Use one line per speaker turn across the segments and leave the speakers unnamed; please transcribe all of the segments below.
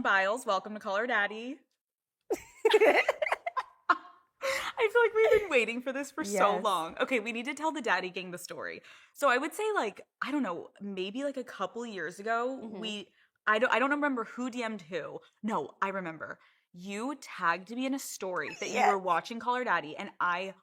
Biles. Welcome to Call Her Daddy. I feel like we've been waiting for this for so long. Okay, we need to tell the Daddy Gang the story. So I would say, like, I don't know, maybe like a couple years ago, I don't remember who DM'd who. No, I remember. You tagged me in a story that you were watching Call Her Daddy, and I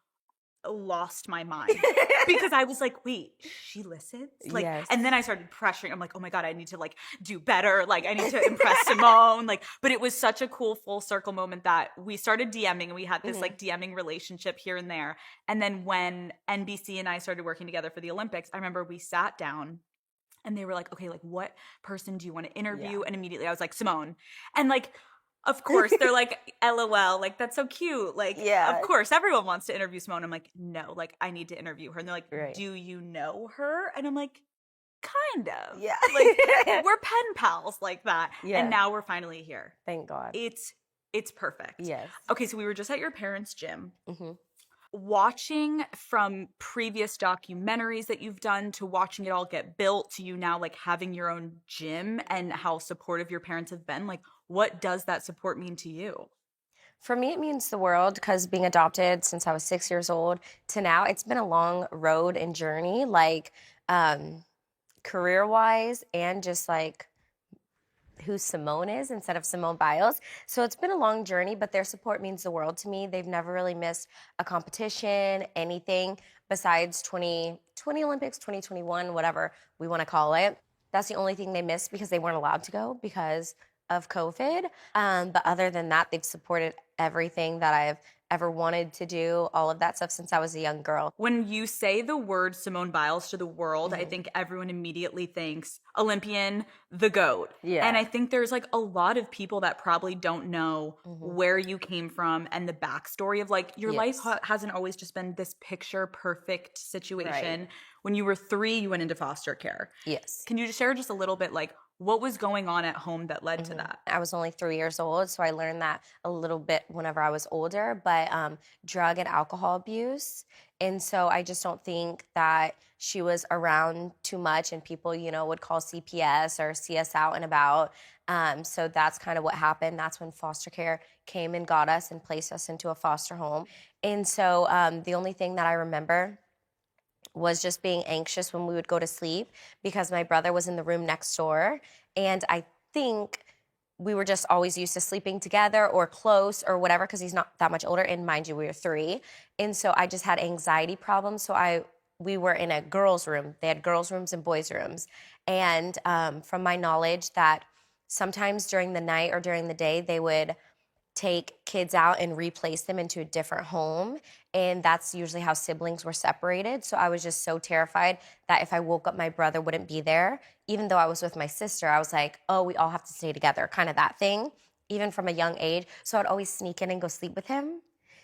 lost my mind because I was like, wait, she listens? Like, and then I started pressuring. I'm like, oh my God, I need to like do better. Like, I need to impress Simone. Like, but it was such a cool full circle moment that we started DMing and we had this like DMing relationship here and there. And then when NBC and I started working together for the Olympics, I remember we sat down and they were like, okay, like what person do you want to interview? And immediately I was like, Simone. And like, of course, they're like, LOL, like, that's so cute. Like, of course, everyone wants to interview Simone. I'm like, no, like, I need to interview her. And they're like, do you know her? And I'm like, kind of. Yeah. Like, we're pen pals like that. Yeah. And now we're finally here.
Thank God.
It's perfect.
Yes.
Okay, so we were just at your parents' gym. Watching from previous documentaries that you've done to watching it all get built to you now like having your own gym and how supportive your parents have been, like what does that support mean to you?
For me, it means the world because being adopted since I was 6 years old to now, it's been a long road and journey, like career-wise and just like who Simone is instead of Simone Biles. So it's been a long journey, but their support means the world to me. They've never really missed a competition, anything besides 2020 Olympics, 2021, whatever we want to call it. That's the only thing they missed because they weren't allowed to go because of COVID. But other than that, they've supported everything that I've ever wanted to do, all of that stuff since I was a young girl.
When you say the word Simone Biles to the world, I think everyone immediately thinks Olympian, the GOAT. Yeah. And I think there's like a lot of people that probably don't know where you came from and the backstory of like your life hasn't always just been this picture perfect situation. Right. When you were 3, you went into foster care.
Yes.
Can you just share just a little bit like what was going on at home that led to that?
I was only 3 years old, so I learned that a little bit whenever I was older, but drug and alcohol abuse. And so I just don't think that she was around too much and people, you know, would call CPS or see us out and about. So that's kind of what happened. That's when foster care came and got us and placed us into a foster home. And so the only thing that I remember was just being anxious when we would go to sleep because my brother was in the room next door. And I think we were just always used to sleeping together or close or whatever because he's not that much older. And mind you, we were 3. And so I just had anxiety problems. So we were in a girls' room. They had girls' rooms and boys' rooms. And from my knowledge that sometimes during the night or during the day, they would take kids out and replace them into a different home. And that's usually how siblings were separated. So I was just so terrified that if I woke up, my brother wouldn't be there. Even though I was with my sister, I was like, oh, we all have to stay together, kind of that thing, even from a young age. So I'd always sneak in and go sleep with him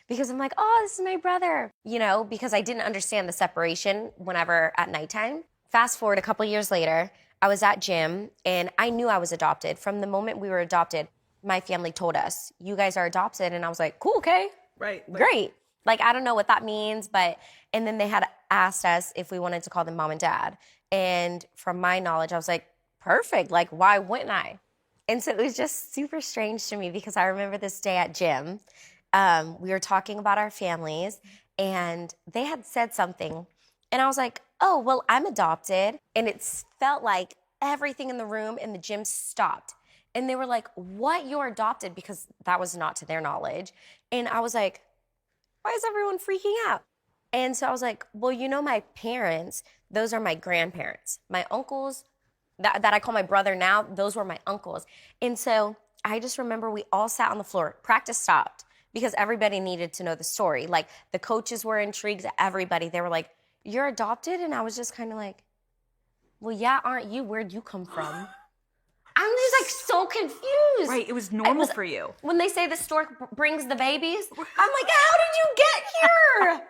because I'm like, oh, this is my brother, you know, because I didn't understand the separation whenever at nighttime. Fast forward a couple years later, I was at gym and I knew I was adopted. From the moment we were adopted, my family told us, you guys are adopted. And I was like, cool, okay.
Right.
Great. Like, I don't know what that means, and then they had asked us if we wanted to call them mom and dad. And from my knowledge, I was like, perfect. Like, why wouldn't I? And so it was just super strange to me because I remember this day at gym. We were talking about our families and they had said something. And I was like, oh, well, I'm adopted. And it felt like everything in the room in the gym stopped. And they were like, what, you're adopted? Because that was not to their knowledge. And I was like, why is everyone freaking out? And so I was like, well, you know, my parents, those are my grandparents. My uncles, that I call my brother now, those were my uncles. And so I just remember we all sat on the floor. Practice stopped because everybody needed to know the story. Like, the coaches were intrigued, everybody. They were like, you're adopted? And I was just kind of like, well, yeah, aren't you? Where'd you come from? I'm just like so confused.
Right, it was normal for you.
When they say the stork brings the babies, I'm like, how did you get here?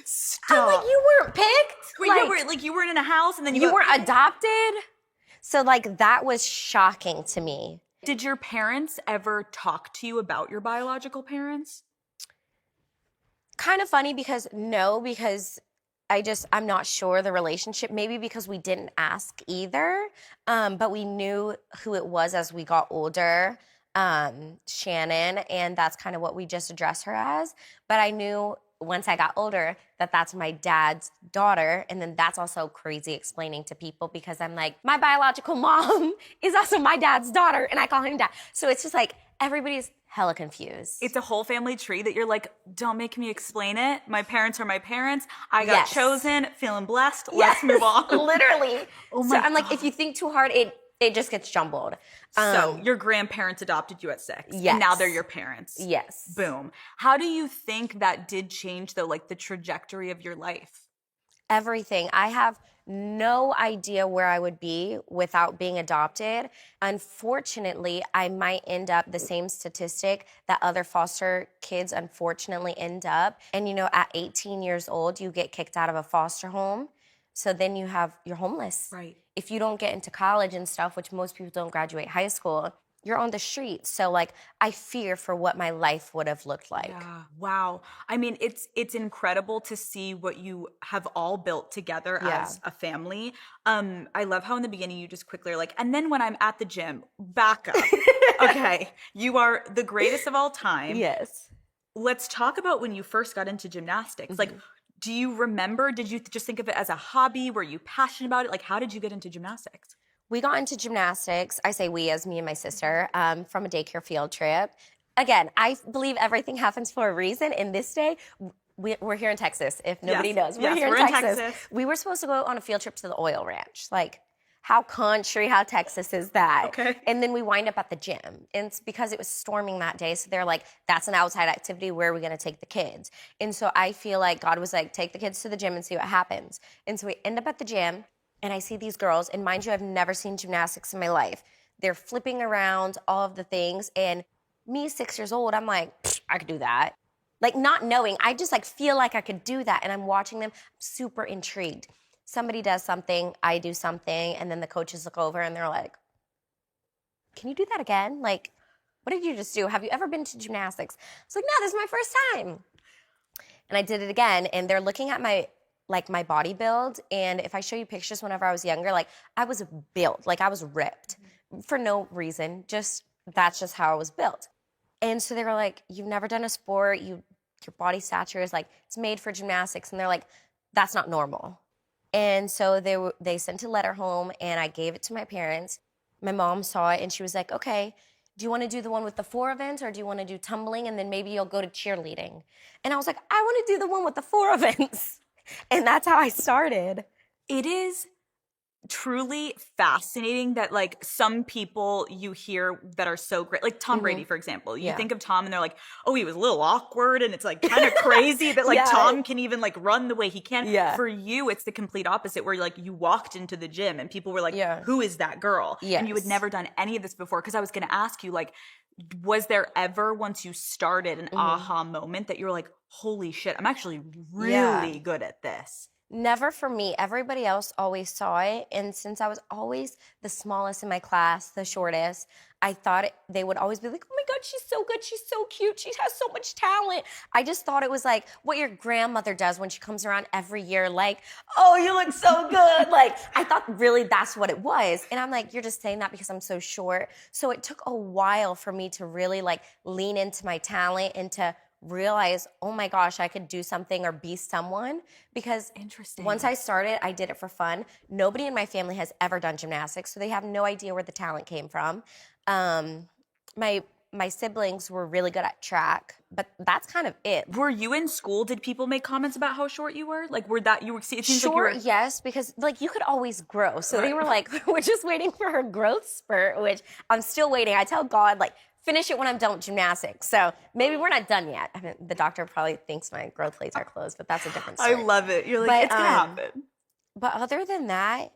Stop.
I'm like, you weren't picked.
Wait, you were in a house and then
you weren't adopted. So like that was shocking to me.
Did your parents ever talk to you about your biological parents?
Kind of funny because I'm not sure the relationship, maybe because we didn't ask either, but we knew who it was as we got older. Shannon, and that's kind of what we just address her as. But I knew once I got older that that's my dad's daughter, and then that's also crazy explaining to people because I'm like, my biological mom is also my dad's daughter, and I call him dad. So it's just like everybody's hella confused.
It's a whole family tree that you're like, don't make me explain it. My parents are my parents. I got chosen, feeling blessed. Let's move on.
Literally.
Oh my
so I'm
God.
like, if you think too hard, it just gets jumbled.
So your grandparents adopted you at 6.
Yes.
And now they're your parents.
Yes.
Boom. How do you think that did change though, like the trajectory of your life?
Everything. I have no idea where I would be without being adopted. Unfortunately, I might end up the same statistic that other foster kids unfortunately end up. And you know, at 18 years old, you get kicked out of a foster home. So then you're homeless.
Right.
If you don't get into college and stuff, which most people don't graduate high school, you're on the streets. So like I fear for what my life would have looked like.
Yeah. Wow. I mean, it's incredible to see what you have all built together as a family. I love how in the beginning you just quickly are like, and then when I'm at the gym, back up. Okay. You are the greatest of all time.
Yes.
Let's talk about when you first got into gymnastics. Like, do you remember, did you just think of it as a hobby? Were you passionate about it? Like, how did you get into gymnastics?
We got into gymnastics, I say we as me and my sister, from a daycare field trip. Again, I believe everything happens for a reason. In this day, we're here in Texas, if nobody knows. We're here in Texas. We were supposed to go on a field trip to the oil ranch. Like, how country, how Texas is that?
Okay.
And then we wind up at the gym. And it's because it was storming that day. So they're like, that's an outside activity. Where are we going to take the kids? And so I feel like God was like, take the kids to the gym and see what happens. And so we end up at the gym. And I see these girls, and mind you, I've never seen gymnastics in my life. They're flipping around, all of the things. And me, 6 years old, I'm like, I could do that. Like, not knowing, I just like feel like I could do that. And I'm watching them, super intrigued. Somebody does something, I do something, and then the coaches look over and they're like, can you do that again? Like, what did you just do? Have you ever been to gymnastics? It's like, no, this is my first time. And I did it again, and they're looking at my body build. And if I show you pictures whenever I was younger, like I was built, like I was ripped for no reason. That's just how I was built. And so they were like, you've never done a sport. Your body stature is like, it's made for gymnastics. And they're like, that's not normal. And so they sent a letter home, and I gave it to my parents. My mom saw it, and she was like, okay, do you want to do the one with the 4 events, or do you want to do tumbling, and then maybe you'll go to cheerleading? And I was like, I want to do the one with the 4 events. And that's how I started.
It is truly fascinating that like some people you hear that are so great, like Tom Brady, for example. You think of Tom and they're like, oh, he was a little awkward, and it's like kind of crazy that like Tom can even like run the way he can. For you, it's the complete opposite, where like you walked into the gym and people were like, who is that girl? And you had never done any of this before. Because I was going to ask you, like, was there ever, once you started, an aha moment that you were like, holy shit, I'm actually really good at this?
Never for me. Everybody else always saw it. And since I was always the smallest in my class, the shortest, I thought they would always be like, oh my God, she's so good. She's so cute. She has so much talent. I just thought it was like what your grandmother does when she comes around every year, like, oh, you look so good. Like, I thought really that's what it was. And I'm like, you're just saying that because I'm so short. So it took a while for me to really like lean into my talent and to realize, oh my gosh, I could do something or be someone. Because once I started, I did it for fun. Nobody in my family has ever done gymnastics, so they have no idea where the talent came from. My siblings were really good at track, but that's kind of it.
Were you in school? Did people make comments about how short you were? Like, it seems
short,
like you were...
yes, because like you could always grow. So they were like, we're just waiting for her growth spurt, which I'm still waiting. I tell God, like, finish it when I'm done with gymnastics. So maybe we're not done yet. I mean, the doctor probably thinks my growth plates are closed, but that's a different story.
I love it. You're like, it's going to happen.
But other than that,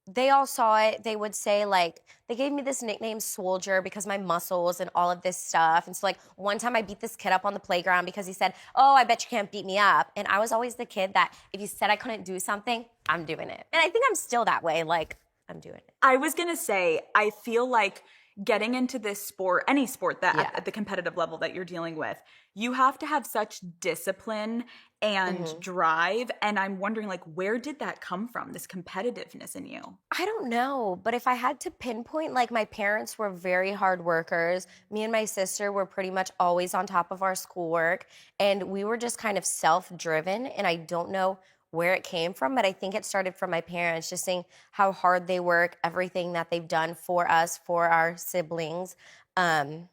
they all saw it. They would say, like, they gave me this nickname, Soldier, because my muscles and all of this stuff. And so, like, one time I beat this kid up on the playground because he said, oh, I bet you can't beat me up. And I was always the kid that if you said I couldn't do something, I'm doing it. And I think I'm still that way. Like, I'm doing it.
I was going to say, I feel like getting into this sport, any sport that
Yeah.
at the competitive level that you're dealing with, you have to have such discipline and drive. And I'm wondering, like, where did that come from, this competitiveness in you?
I don't know, but if I had to pinpoint, like my parents were very hard workers. Me and my sister were pretty much always on top of our schoolwork, and we were just kind of self-driven, and I don't know where it came from, but I think it started from my parents, just seeing how hard they work, everything that they've done for us, for our siblings. Um,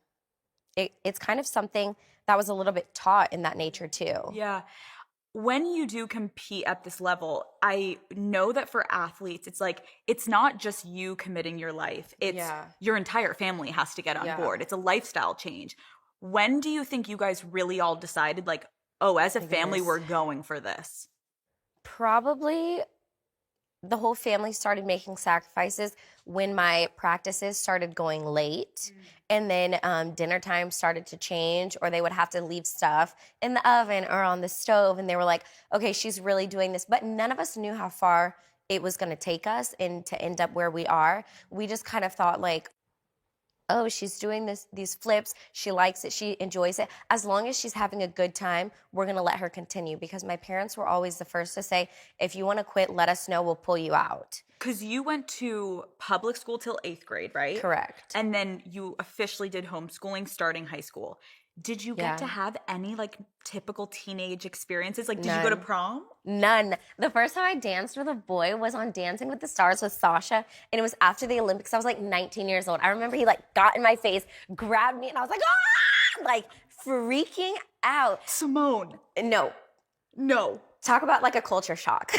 it's kind of something that was a little bit taught in that nature too.
Yeah. When you do compete at this level, I know that for athletes, it's like, it's not just you committing your life, it's
Yeah.
your entire family has to get on
Yeah.
board. It's a lifestyle change. When do you think you guys really all decided, like, oh, as a
My
family,
goodness.
we're going for this?
Probably the whole family started making sacrifices when my practices started going late, and then dinner time started to change, or they would have to leave stuff in the oven or on the stove, and they were like, okay, she's really doing this, but none of us knew how far it was going to take us and to end up where we are. We just kind of thought like, oh, she's doing these flips, she likes it, she enjoys it. As long as she's having a good time, we're gonna let her continue, because my parents were always the first to say, if you wanna quit, let us know, we'll pull you out.
Because you went to public school till 8th grade, right?
Correct.
And then you officially did homeschooling starting high school. Did you get to
Yeah.
have any like typical teenage experiences? Like, did you go to
None.
prom?
None. The first time I danced with a boy was on Dancing with the Stars with Sasha, and it was after the Olympics. I was like 19 years old. I remember he like got in my face, grabbed me, and I was like, ah, like freaking out.
Simone.
No,
No.
talk about like a culture shock.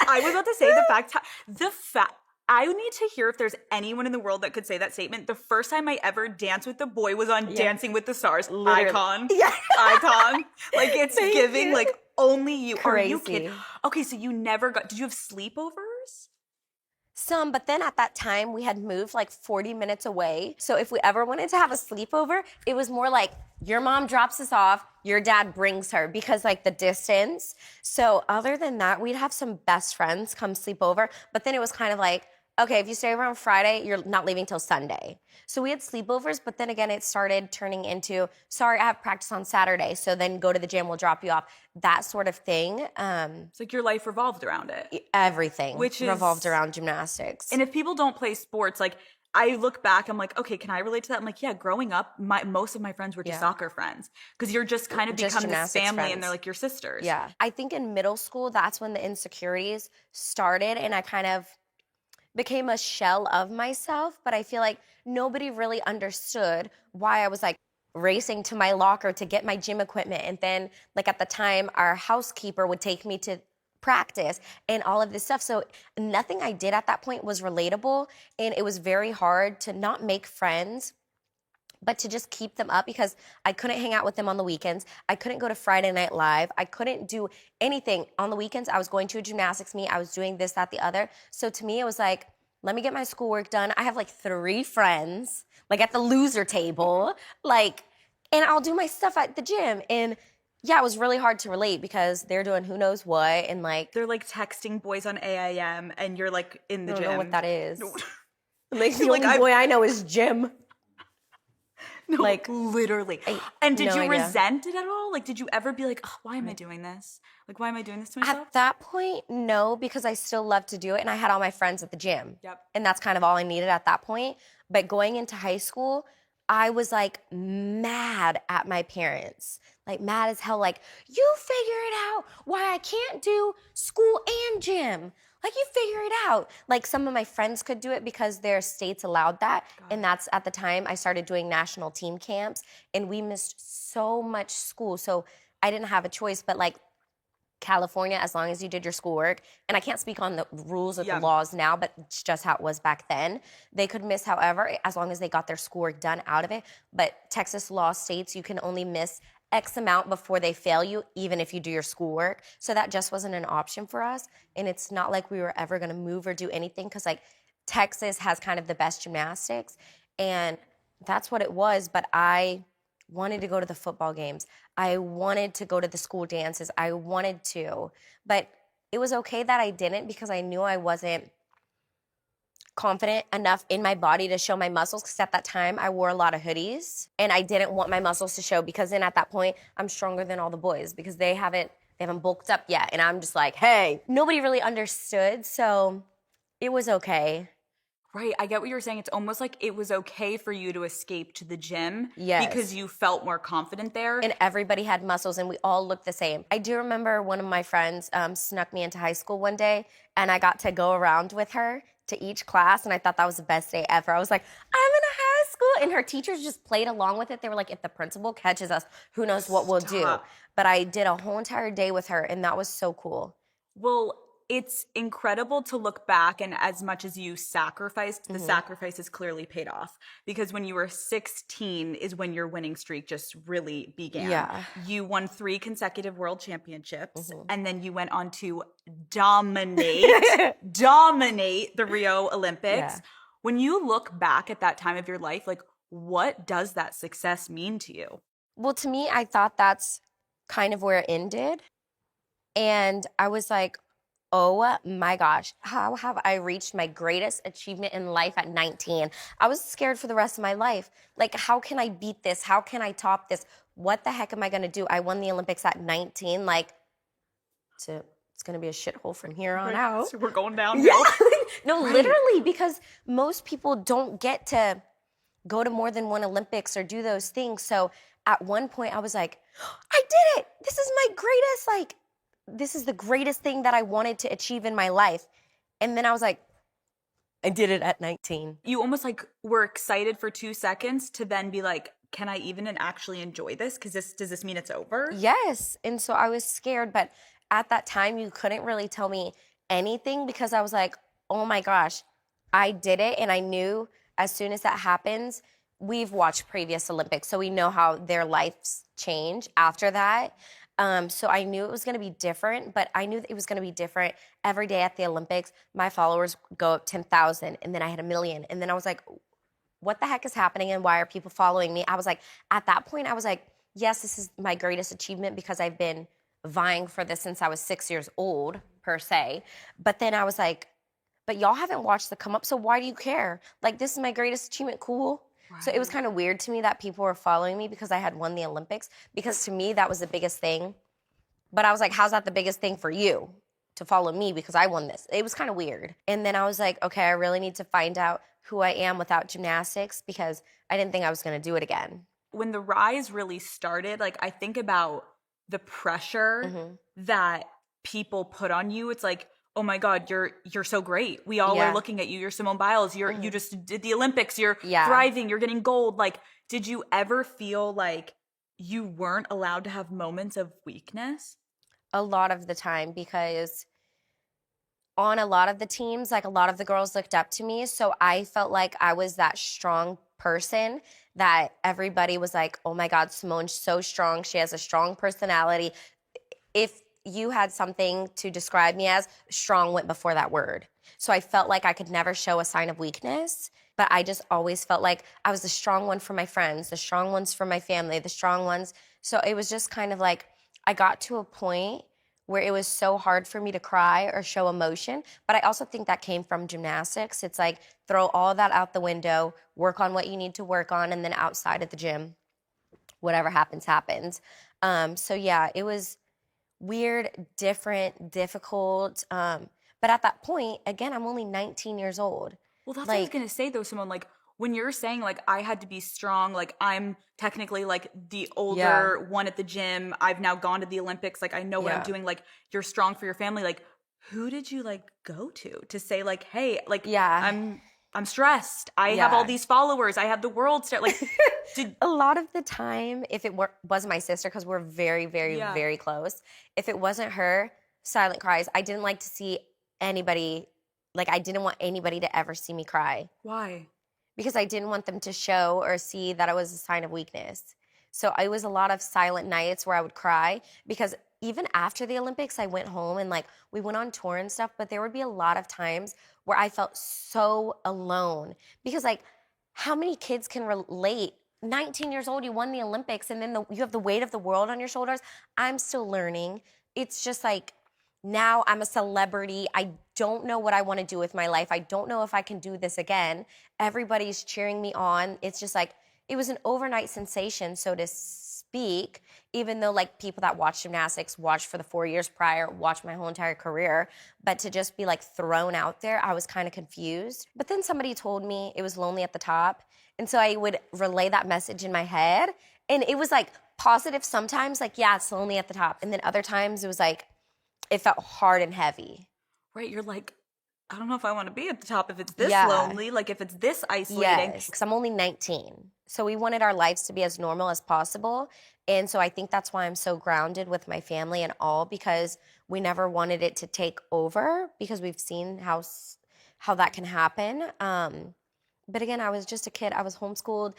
I was about to say the fact I need to hear if there's anyone in the world that could say that statement. The first time I ever danced with a boy was on Dancing with the Stars.
Literally.
Icon.
Yeah.
Icon. Like, it's
Thank
giving
you.
like only you. Are you
Crazy.
kidding? Okay, so you never got, did you have sleepovers?
Some, but then at that time we had moved like 40 minutes away. So if we ever wanted to have a sleepover, it was more like your mom drops us off, your dad brings her, because like the distance. So other than that, we'd have some best friends come sleep over. But then it was kind of like, okay, if you stay over on Friday, you're not leaving till Sunday. So we had sleepovers, but then again, it started turning into, sorry, I have practice on Saturday, so then go to the gym, we'll drop you off. That sort of thing.
It's like your life revolved around it.
Everything
Which is-
revolved around gymnastics.
And if people don't play sports, like, I look back, I'm like, okay, can I relate to that? I'm like, yeah, growing up, most of my friends were just soccer friends, because you're just kind of
Just
become this
gymnastics
family,
friends.
and they're like your sisters.
Yeah. I think in middle school, that's when the insecurities started, and I kind of became a shell of myself, but I feel like nobody really understood why I was like racing to my locker to get my gym equipment. And then, like, at the time, our housekeeper would take me to practice and all of this stuff. So nothing I did at that point was relatable, and it was very hard to not make friends, but to just keep them up, because I couldn't hang out with them on the weekends. I couldn't go to Friday Night Live. I couldn't do anything. On the weekends, I was going to a gymnastics meet. I was doing this, that, the other. So to me, it was like, let me get my schoolwork done. I have like 3 friends, like at the loser table, like, and I'll do my stuff at the gym. And yeah, it was really hard to relate, because they're doing who knows what, and like,
They're like texting boys on AIM, and you're like in the
I don't
gym.
know what that is.
No.
Like, the
Like,
only boy I know is Jim.
No,
Like,
literally. And did
no
you
idea.
resent it at all? Like, did you ever be like, oh, why am I doing this? Like, why am I doing this to myself?
At that point, no, because I still love to do it, and I had all my friends at the gym.
Yep.
And that's kind of all I needed at that point. But going into high school, I was like mad at my parents. Like, mad as hell, like, you figure it out why I can't do school and gym. Like, you figure it out. Like, some of my friends could do it because their states allowed that. And that's at the time I started doing national team camps, and we missed so much school. So I didn't have a choice, but like, California, as long as you did your schoolwork, and I can't speak on the rules or
Yeah.
the laws now, but it's just how it was back then. They could miss, however, as long as they got their schoolwork done out of it. But Texas law states you can only miss X amount before they fail you, even if you do your schoolwork. So that just wasn't an option for us. And it's not like we were ever gonna move or do anything, because like Texas has kind of the best gymnastics, and that's what it was. But I wanted to go to the football games. I wanted to go to the school dances. I wanted to, but it was okay that I didn't, because I knew I wasn't confident enough in my body to show my muscles, because at that time I wore a lot of hoodies and I didn't want my muscles to show, because then at that point I'm stronger than all the boys because they haven't bulked up yet, and I'm just like, hey, nobody really understood, so it was okay.
Right. I get what you're saying. It's almost like it was okay for you to escape to the gym because
Yes.
you felt more confident there.
And everybody had muscles and we all looked the same. I do remember one of my friends snuck me into high school one day, and I got to go around with her to each class, and I thought that was the best day ever. I was like, I'm in a high school, and her teachers just played along with it. They were like, if the principal catches us, who knows what we'll do. But I did a whole entire day with her, and that was so cool.
Well, it's incredible to look back, and as much as you sacrificed, the sacrifice is clearly paid off, because when you were 16 is when your winning streak just really began.
Yeah.
You won 3 consecutive world championships, and then you went on to dominate the Rio Olympics.
Yeah.
When you look back at that time of your life, like, what does that success mean to you?
Well, to me, I thought that's kind of where it ended. And I was like, oh my gosh, how have I reached my greatest achievement in life at 19? I was scared for the rest of my life. Like, how can I beat this? How can I top this? What the heck am I gonna do? I won the Olympics at 19. Like, it's gonna be a shithole from here on out.
So we're going downhill.
Yeah. No, literally, because most people don't get to go to more than one Olympics or do those things. So at one point I was like, I did it. This is my greatest, like, this is the greatest thing that I wanted to achieve in my life. And then I was like, I did it at 19.
You almost like were excited for 2 seconds to then be like, can I even and actually enjoy this? Because does this mean it's over?
Yes. And so I was scared, but at that time you couldn't really tell me anything, because I was like, oh my gosh, I did it. And I knew as soon as that happens, we've watched previous Olympics, so we know how their lives change after that. So I knew it was going to be different, but I knew that it was going to be different every day at the Olympics. My followers go up 10,000, and then I had 1 million. And then I was like, what the heck is happening, and why are people following me? I was like, at that point, I was like, yes, this is my greatest achievement, because I've been vying for this since I was 6 years old, per se. But then I was like, but y'all haven't watched the come up, so why do you care? Like, this is my greatest achievement, cool. So it was kind of weird to me that people were following me because I had won the Olympics, because to me that was the biggest thing. But I was like, how's that the biggest thing for you to follow me because I won this? It was kind of weird. And then I was like, okay, I really need to find out who I am without gymnastics, because I didn't think I was going to do it again.
When the rise really started, like, I think about the pressure that people put on you. It's like, oh my God, you're so great. We all are looking at you. You're Simone Biles. You just did the Olympics. You're thriving. You're getting gold. Like, did you ever feel like you weren't allowed to have moments of weakness?
A lot of the time, because on a lot of the teams, like, a lot of the girls looked up to me. So I felt like I was that strong person that everybody was like, oh my God, Simone's so strong. She has a strong personality. If you had something to describe me as, strong went before that word. So I felt like I could never show a sign of weakness, but I just always felt like I was the strong one for my friends, the strong ones for my family, the strong ones. So it was just kind of like, I got to a point where it was so hard for me to cry or show emotion. But I also think that came from gymnastics. It's like, throw all that out the window, work on what you need to work on, and then outside of the gym, whatever happens, happens. So yeah, it was weird, different, difficult. But at that point, again, I'm only 19 years old.
Well, that's what I was going to say, though, Simone. Like, when you're saying, like, I had to be strong, like, I'm technically, like, the older one at the gym. I've now gone to the Olympics. Like, I know what I'm doing. Like, you're strong for your family. Like, who did you, like, go to say, like, hey, like, I'm stressed. I have all these followers. I have the world star. Like,
a lot of the time, if it wasn't my sister, because we're very, very, very close, if it wasn't her, silent cries. I didn't like to see anybody, like, I didn't want anybody to ever see me cry.
Why?
Because I didn't want them to show or see that it was a sign of weakness. So it was a lot of silent nights where I would cry, because even after the Olympics, I went home and, like, we went on tour and stuff, but there would be a lot of times where I felt so alone, because, like, how many kids can relate? 19 years old, you won the Olympics, and then you have the weight of the world on your shoulders. I'm still learning. It's just like, now I'm a celebrity. I don't know what I want to do with my life. I don't know if I can do this again. Everybody's cheering me on. It's just like, it was an overnight sensation, so to speak, even though like people that watch gymnastics, watched for the 4 years prior, watched my whole entire career, but to just be like thrown out there, I was kind of confused. But then somebody told me it was lonely at the top. And so I would relay that message in my head. And it was like positive sometimes, like, yeah, it's lonely at the top. And then other times it was like, it felt hard and heavy.
Right, you're like, I don't know if I want to be at the top if it's this
Yeah.
lonely, like if it's this isolating.
Yes, because I'm only 19. So we wanted our lives to be as normal as possible. And so I think that's why I'm so grounded with my family and all, because we never wanted it to take over, because we've seen how that can happen. But again, I was just a kid. I was homeschooled.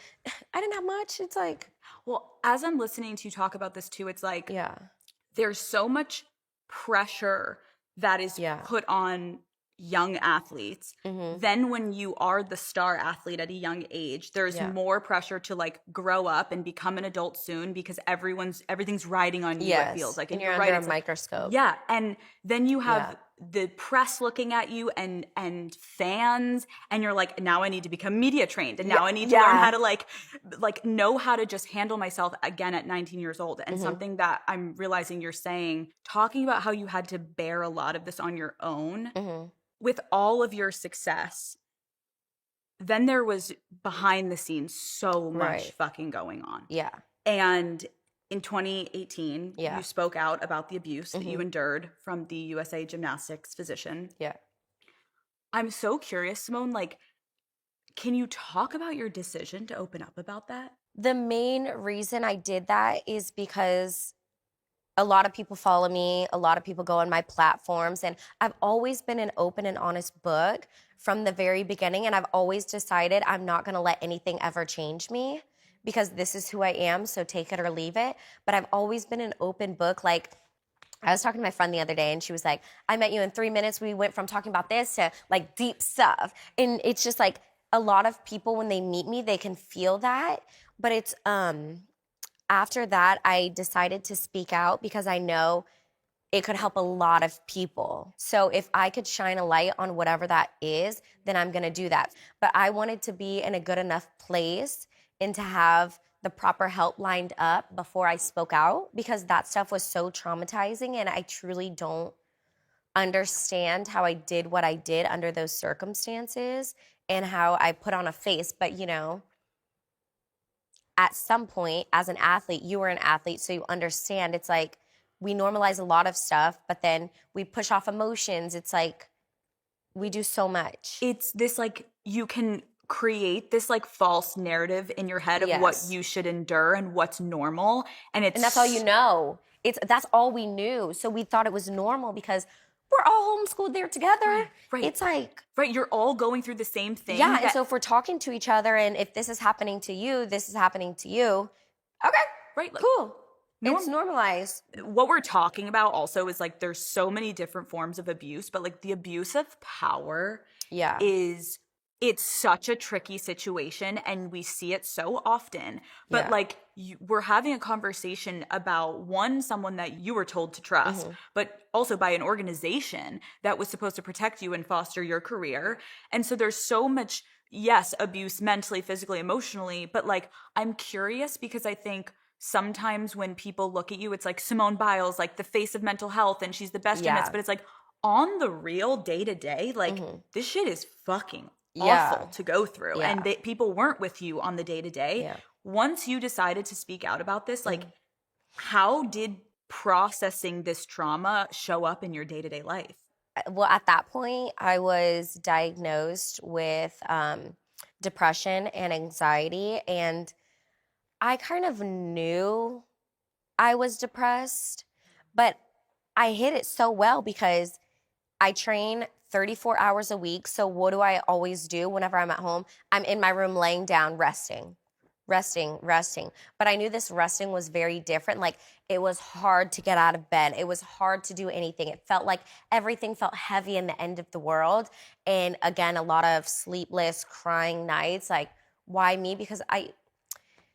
I didn't have much. It's like,
Well, as I'm listening to you talk about this too, it's like
yeah,
there's so much pressure that is
Yeah.
put on young athletes.
Mhm.
Then when you are the star athlete at a young age, there's
Yeah.
more pressure to like grow up and become an adult soon, because everything's riding on you,
yes.
it feels like.
And
you're
you're
right,
under a
it's like,
microscope.
yeah, and then you have
Yeah.
the press looking at you and fans, and you're like, now I need to become media trained, and now I need to learn how to like know how to just handle myself again at 19 years old. And something that I'm realizing you're saying, talking about how you had to bear a lot of this on your own with all of your success, then there was behind the scenes so much
Right.
fucking going on.
Yeah.
And in 2018,
Yeah.
you spoke out about the abuse that you endured from the USA Gymnastics physician.
Yeah.
I'm so curious, Simone, like, can you talk about your decision to open up about that?
The main reason I did that is because a lot of people follow me, a lot of people go on my platforms, and I've always been an open and honest book from the very beginning, and I've always decided I'm not gonna let anything ever change me, because this is who I am, so take it or leave it. But I've always been an open book. Like, I was talking to my friend the other day, and she was like, I met you in 3 minutes. We went from talking about this to like deep stuff. And it's just like, a lot of people, when they meet me, they can feel that. But it's after that, I decided to speak out because I know it could help a lot of people. So if I could shine a light on whatever that is, then I'm gonna do that. But I wanted to be in a good enough place and to have the proper help lined up before I spoke out, because that stuff was so traumatizing, and I truly don't understand how I did what I did under those circumstances and how I put on a face. But at some point, as an athlete, you were an athlete, so you understand. It's like, we normalize a lot of stuff, but then we push off emotions. It's like, we do so much.
It's this like, you can create this like false narrative in your head of what
Yes.
you should endure and what's normal. And
that's all you know. That's all we knew. So we thought it was normal because we're all homeschooled there together.
Right.
It's like,
right, you're all going through the same thing.
yeah, and so if we're talking to each other, and if this is happening to you, this is happening to you, okay,
right, like,
cool. It's normalized.
What we're talking about also is like, there's so many different forms of abuse, but like the abuse of power
Yeah.
it's such a tricky situation, and we see it so often. But
Yeah.
like, we're having a conversation about someone that you were told to trust, but also by an organization that was supposed to protect you and foster your career. And so there's so much, yes, abuse mentally, physically, emotionally, but like, I'm curious because I think sometimes when people look at you, it's like Simone Biles, like the face of mental health, and she's the best gymnast, but it's like, on the real day-to-day, like, this shit is fucking awful to go through.
Yeah.
And people weren't with you on the day-to-day.
Yeah.
Once you decided to speak out about this, like, how did processing this trauma show up in your day-to-day life?
Well, at that point, I was diagnosed with depression and anxiety, and I kind of knew I was depressed, but I hid it so well because I train 34 hours a week. So what do I always do whenever I'm at home? I'm in my room laying down, resting. But I knew this resting was very different. Like, it was hard to get out of bed. It was hard to do anything. It felt like everything felt heavy in the end of the world. And again, a lot of sleepless, crying nights. Like, why me? Because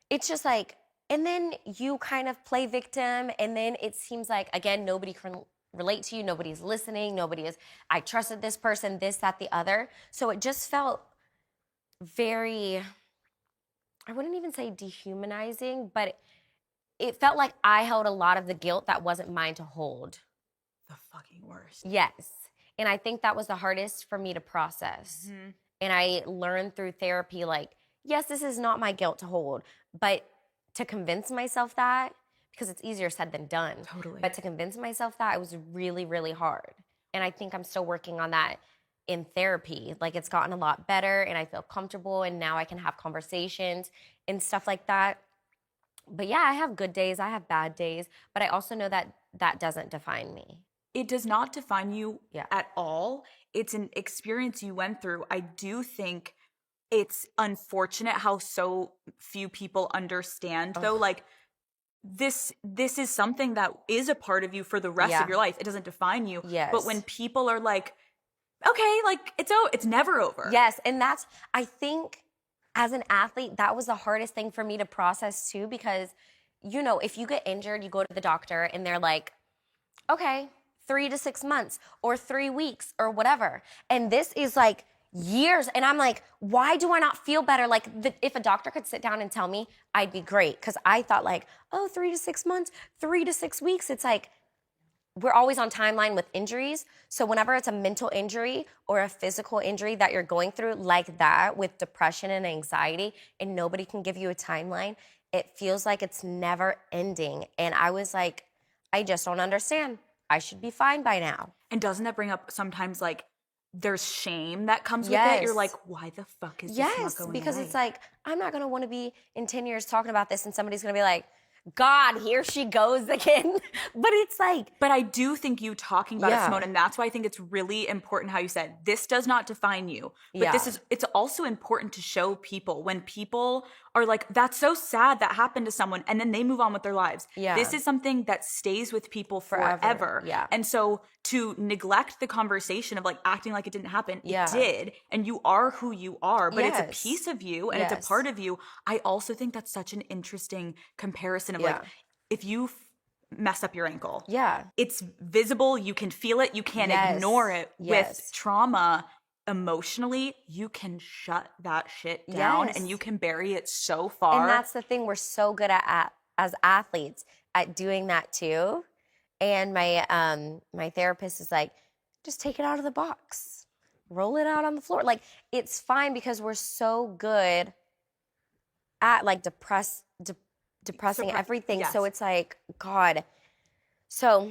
it's just like, and then you kind of play victim, and then it seems like, again, nobody can relate to you. Nobody's listening. I trusted this person, this, that, the other. So it just felt very, I wouldn't even say dehumanizing, but it felt like I held a lot of the guilt that wasn't mine to hold.
The fucking worst.
Yes. And I think that was the hardest for me to process.
Mm-hmm.
And I learned through therapy, like, yes, this is not my guilt to hold, but to convince myself that, because it's easier said than done.
Totally.
But to convince myself that, it was really, really hard. And I think I'm still working on that in therapy. Like, it's gotten a lot better and I feel comfortable, and now I can have conversations and stuff like that. But yeah, I have good days, I have bad days, but I also know that that doesn't define me.
It does not define you
Yeah.
at all. It's an experience you went through. I do think it's unfortunate how so few people understand, though. Like, this is something that is a part of you for the rest of your life. It doesn't define you.
Yes.
But when people are like, okay, like, it's never over.
Yes, and that's, I think, as an athlete, that was the hardest thing for me to process too, because, you know, if you get injured, you go to the doctor and they're like, okay, 3 to 6 months or 3 weeks or whatever. And this is like years. And I'm like, why do I not feel better? Like, if a doctor could sit down and tell me, I'd be great. Because I thought like, oh, 3 to 6 months, 3 to 6 weeks. It's like, we're always on timeline with injuries. So whenever it's a mental injury or a physical injury that you're going through like that, with depression and anxiety, and nobody can give you a timeline, it feels like it's never ending. And I was like, I just don't understand. I should be fine by now.
And doesn't that bring up sometimes, like, there's shame that comes with it? You're like, why the fuck is this not going
because
away?
it's like, I'm not going to want to be in 10 years talking about this and somebody's going to be like, God, here she goes again. But it's like.
But I do think you talking about it, Simone, and that's why I think it's really important how you said, this does not define you. But it's also important to show people, when people are like, that's so sad that happened to someone, and then they move on with their lives.
Yeah.
This is something that stays with people forever.
Yeah.
And so to neglect the conversation of like acting like it didn't happen,
Yeah.
it did. And you are who you are, but it's a
Yes.
piece of you and it's a part of you. I also think that's such an interesting comparison of like, if you mess up your ankle, it's visible, you can feel it, you can't ignore it. With trauma, emotionally, you can shut that shit down and you can bury it so far.
And that's the thing, we're so good at as athletes at doing that too. And my therapist is like, just take it out of the box, roll it out on the floor. Like, it's fine, because we're so good at like depressing everything. So it's like, God. So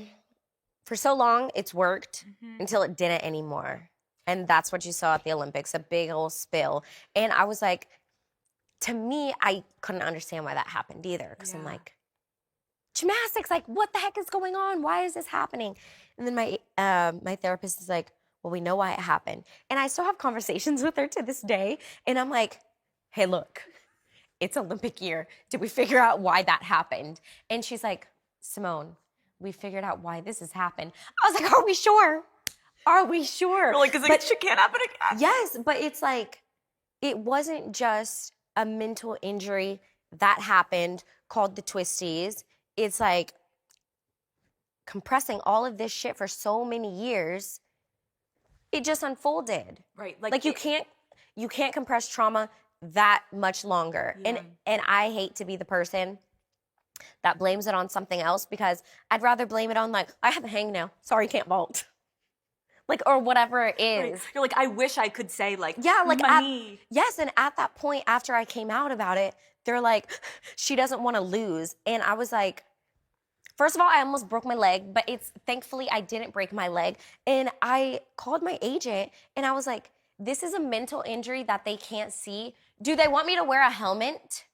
for so long it's worked until it didn't anymore. And that's what you saw at the Olympics, a big old spill. And I was like, to me, I couldn't understand why that happened either. Because I'm like, gymnastics, like, what the heck is going on? Why is this happening? And then my therapist is like, well, we know why it happened. And I still have conversations with her to this day. And I'm like, hey, look, it's Olympic year. Did we figure out why that happened? And she's like, Simone, we figured out why this has happened. I was like, are we sure? Are we sure?
Like, because it shit can't happen again.
Yes, but it's like, it wasn't just a mental injury that happened called the twisties. It's like compressing all of this shit for so many years. It just unfolded.
Right.
Like you can't compress trauma that much longer.
Yeah.
And I hate to be the person that blames it on something else, because I'd rather blame it on, like, I have a hangnail. Sorry, can't vault. Like, or whatever it is.
Right. You're like, I wish I could say, like,
yeah, like,
money.
yes, and at that point, after I came out about it, they're like, she doesn't want to lose. And I was like, first of all, I almost broke my leg, but thankfully I didn't break my leg. And I called my agent and I was like, this is a mental injury that they can't see. Do they want me to wear a helmet?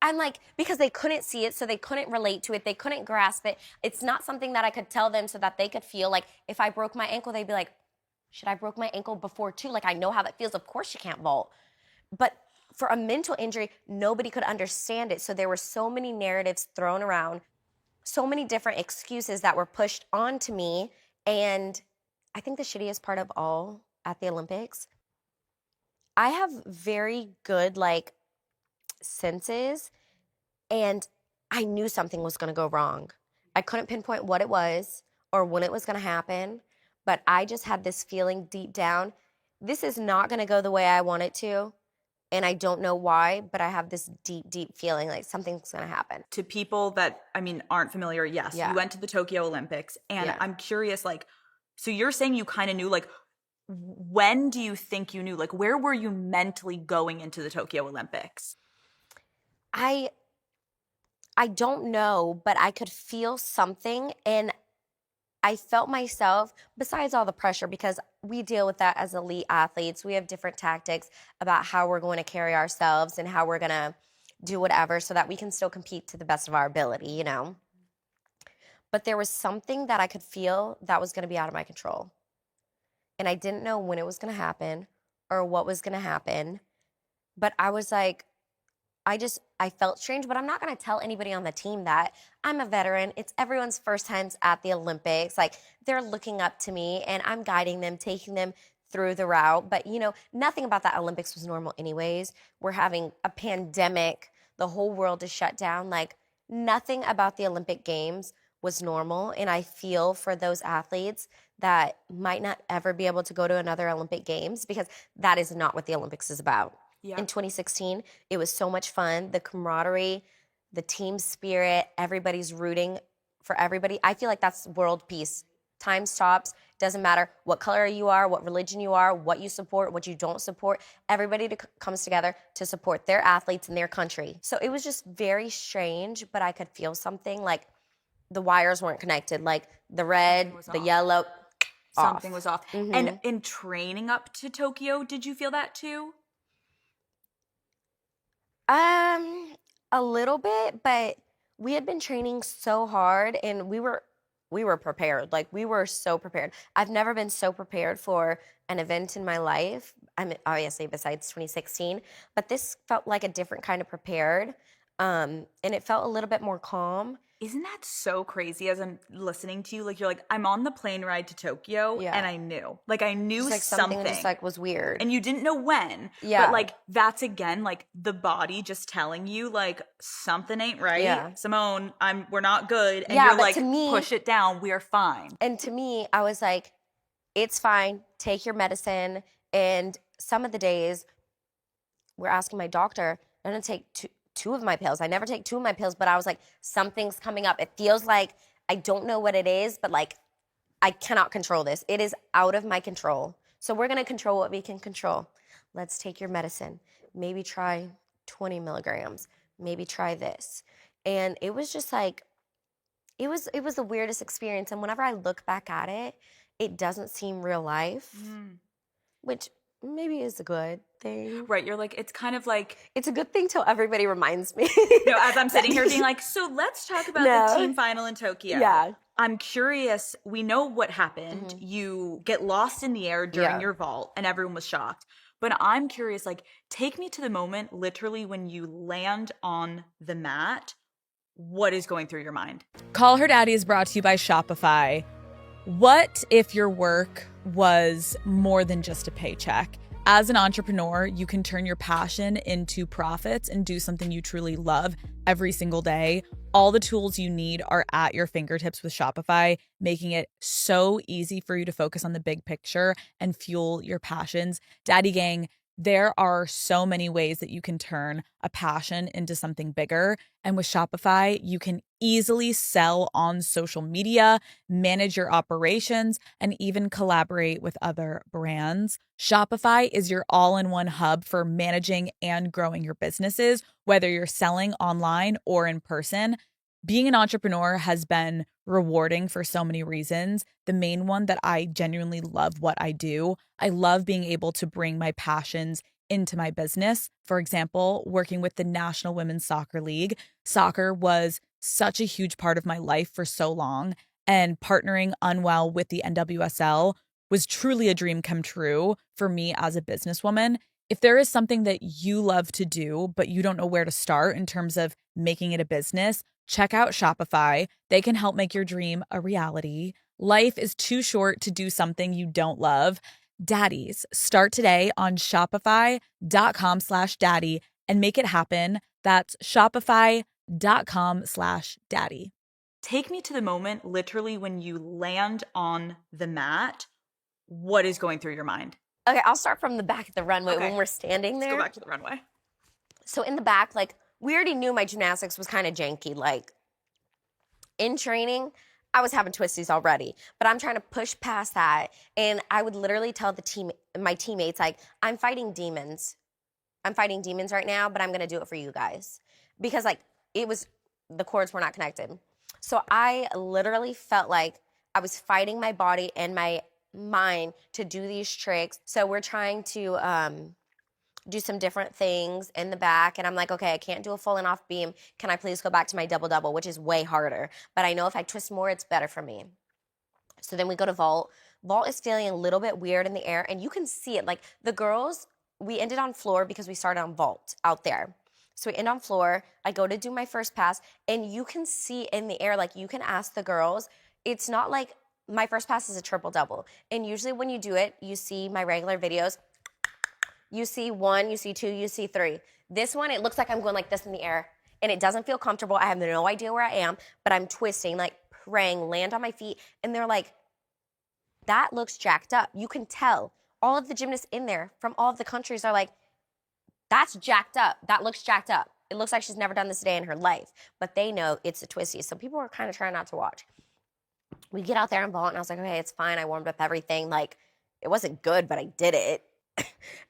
I'm like, because they couldn't see it, so they couldn't relate to it. They couldn't grasp it. It's not something that I could tell them so that they could feel like, if I broke my ankle, they'd be like, should I broke my ankle before too? Like, I know how that feels. Of course you can't vault. But for a mental injury, nobody could understand it. So there were so many narratives thrown around, so many different excuses that were pushed onto me. And I think the shittiest part of all at the Olympics, I have very good, like, senses, and I knew something was going to go wrong. I couldn't pinpoint what it was. or when it was going to happen, but I just had this feeling deep down, this is not going to go the way I want it to. And I don't know why, but I have this deep, deep feeling like something's going to happen.
To people that, I mean, aren't familiar, yes,
Yeah.
you went to the Tokyo Olympics. And
Yeah.
I'm curious, like, so you're saying you kind of knew, like, when do you think you knew? Like, where were you mentally going into the Tokyo Olympics?
I don't know, but I could feel something, and I felt myself, besides all the pressure, because we deal with that as elite athletes. We have different tactics about how we're going to carry ourselves and how we're going to do whatever so that we can still compete to the best of our ability, you know? But there was something that I could feel that was going to be out of my control. And I didn't know when it was going to happen or what was going to happen. But I was like, I felt strange, but I'm not going to tell anybody on the team that. I'm a veteran. It's everyone's first times at the Olympics. Like, they're looking up to me and I'm guiding them, taking them through the route. But, you know, nothing about that Olympics was normal anyways. We're having a pandemic. The whole world is shut down. Like, nothing about the Olympic Games was normal. And I feel for those athletes that might not ever be able to go to another Olympic Games, because that is not what the Olympics is about.
Yeah.
In 2016, it was so much fun. The camaraderie, the team spirit, everybody's rooting for everybody. I feel like that's world peace. Time stops. Doesn't matter what color you are, what religion you are, what you support, what you don't support. Everybody comes together to support their athletes in their country. So it was just very strange, but I could feel something, like the wires weren't connected, like the red, the yellow,
something was off.
Mm-hmm.
And in training up to Tokyo, did you feel that too?
A little bit, but we had been training so hard and we were prepared. Like, we were so prepared. I've never been so prepared for an event in my life. I mean, obviously besides 2016, but this felt like a different kind of prepared. And it felt a little bit more calm.
Isn't that so crazy as I'm listening to you? Like, you're like, I'm on the plane ride to Tokyo,
Yeah.
and I knew. Like, I knew
Just like
something.
just like was weird.
And you didn't know when.
Yeah.
But like, that's again, like the body just telling you, like, something ain't right.
Yeah.
Simone, we're not good. And
Yeah,
you're
but
like,
to me,
push it down, we are fine.
And to me, I was like, it's fine, take your medicine. And some of the days, we're asking my doctor, I'm gonna take two of my pills. I never take two of my pills, but I was like, something's coming up. It feels like I don't know what it is, but like, I cannot control this. It is out of my control. So we're gonna control what we can control. Let's take your medicine. Maybe try 20 milligrams. Maybe try this. And it was just like, it was the weirdest experience. And whenever I look back at it, it doesn't seem real life, which maybe is a good thing.
Right. You're like, it's kind of like,
it's a good thing till everybody reminds me.
No, as I'm sitting here being like, so let's talk about the team final in Tokyo.
Yeah.
I'm curious. We know what happened. Mm-hmm. You get lost in the air during your vault and everyone was shocked. But I'm curious, like, take me to the moment literally when you land on the mat. What is going through your mind? Call Her Daddy is brought to you by Shopify. What if your work was more than just a paycheck? As an entrepreneur, you can turn your passion into profits and do something you truly love every single day. All the tools you need are at your fingertips with Shopify, making it so easy for you to focus on the big picture and fuel your passions. Daddy Gang, there are so many ways that you can turn a passion into something bigger. And with Shopify, you can easily sell on social media, manage your operations, and even collaborate with other brands. Shopify is your all-in-one hub for managing and growing your businesses, whether you're selling online or in person. Being an entrepreneur has been rewarding for so many reasons. The main one that I genuinely love what I do. I love being able to bring my passions into my business. For example, working with the National Women's Soccer League. Soccer was such a huge part of my life for so long, and partnering Unwell with the NWSL was truly a dream come true for me as a businesswoman. If there is something that you love to do, but you don't know where to start in terms of making it a business, check out Shopify. They can help make your dream a reality. Life is too short to do something you don't love. Daddies, start today on shopify.com/daddy and make it happen. That's shopify.com/daddy. take me to the moment literally when you land on the mat. What is going through your mind?
Okay, I'll start from the back of the runway when we're standing there.
Let's go back to the runway.
So in the back, like, we already knew my gymnastics was kind of janky. Like, in training, I was having twisties already, but I'm trying to push past that. And I would literally tell my teammates, like, I'm fighting demons. I'm fighting demons right now, but I'm gonna do it for you guys. Because like, the cords were not connected. So I literally felt like I was fighting my body and my mind to do these tricks. So we're trying to do some different things in the back. And I'm like, okay, I can't do a full and off beam. Can I please go back to my double, which is way harder. But I know if I twist more, it's better for me. So then we go to vault. Vault is feeling a little bit weird in the air. And you can see it. Like the girls, we ended on floor because we started on vault out there. So we end on floor. I go to do my first pass. And you can see in the air, like you can ask the girls, it's not like my first pass is a triple-double. And usually when you do it, you see my regular videos, you see 1, you see 2, you see 3. This one, it looks like I'm going like this in the air, and it doesn't feel comfortable. I have no idea where I am, but I'm twisting, like praying, land on my feet, and they're like, that looks jacked up. You can tell. All of the gymnasts in there from all of the countries are like, that's jacked up. That looks jacked up. It looks like she's never done this a day in her life, but they know it's a twisty. So people are kind of trying not to watch. We get out there and vault, and I was like, okay, it's fine. I warmed up everything. Like, it wasn't good, but I did it.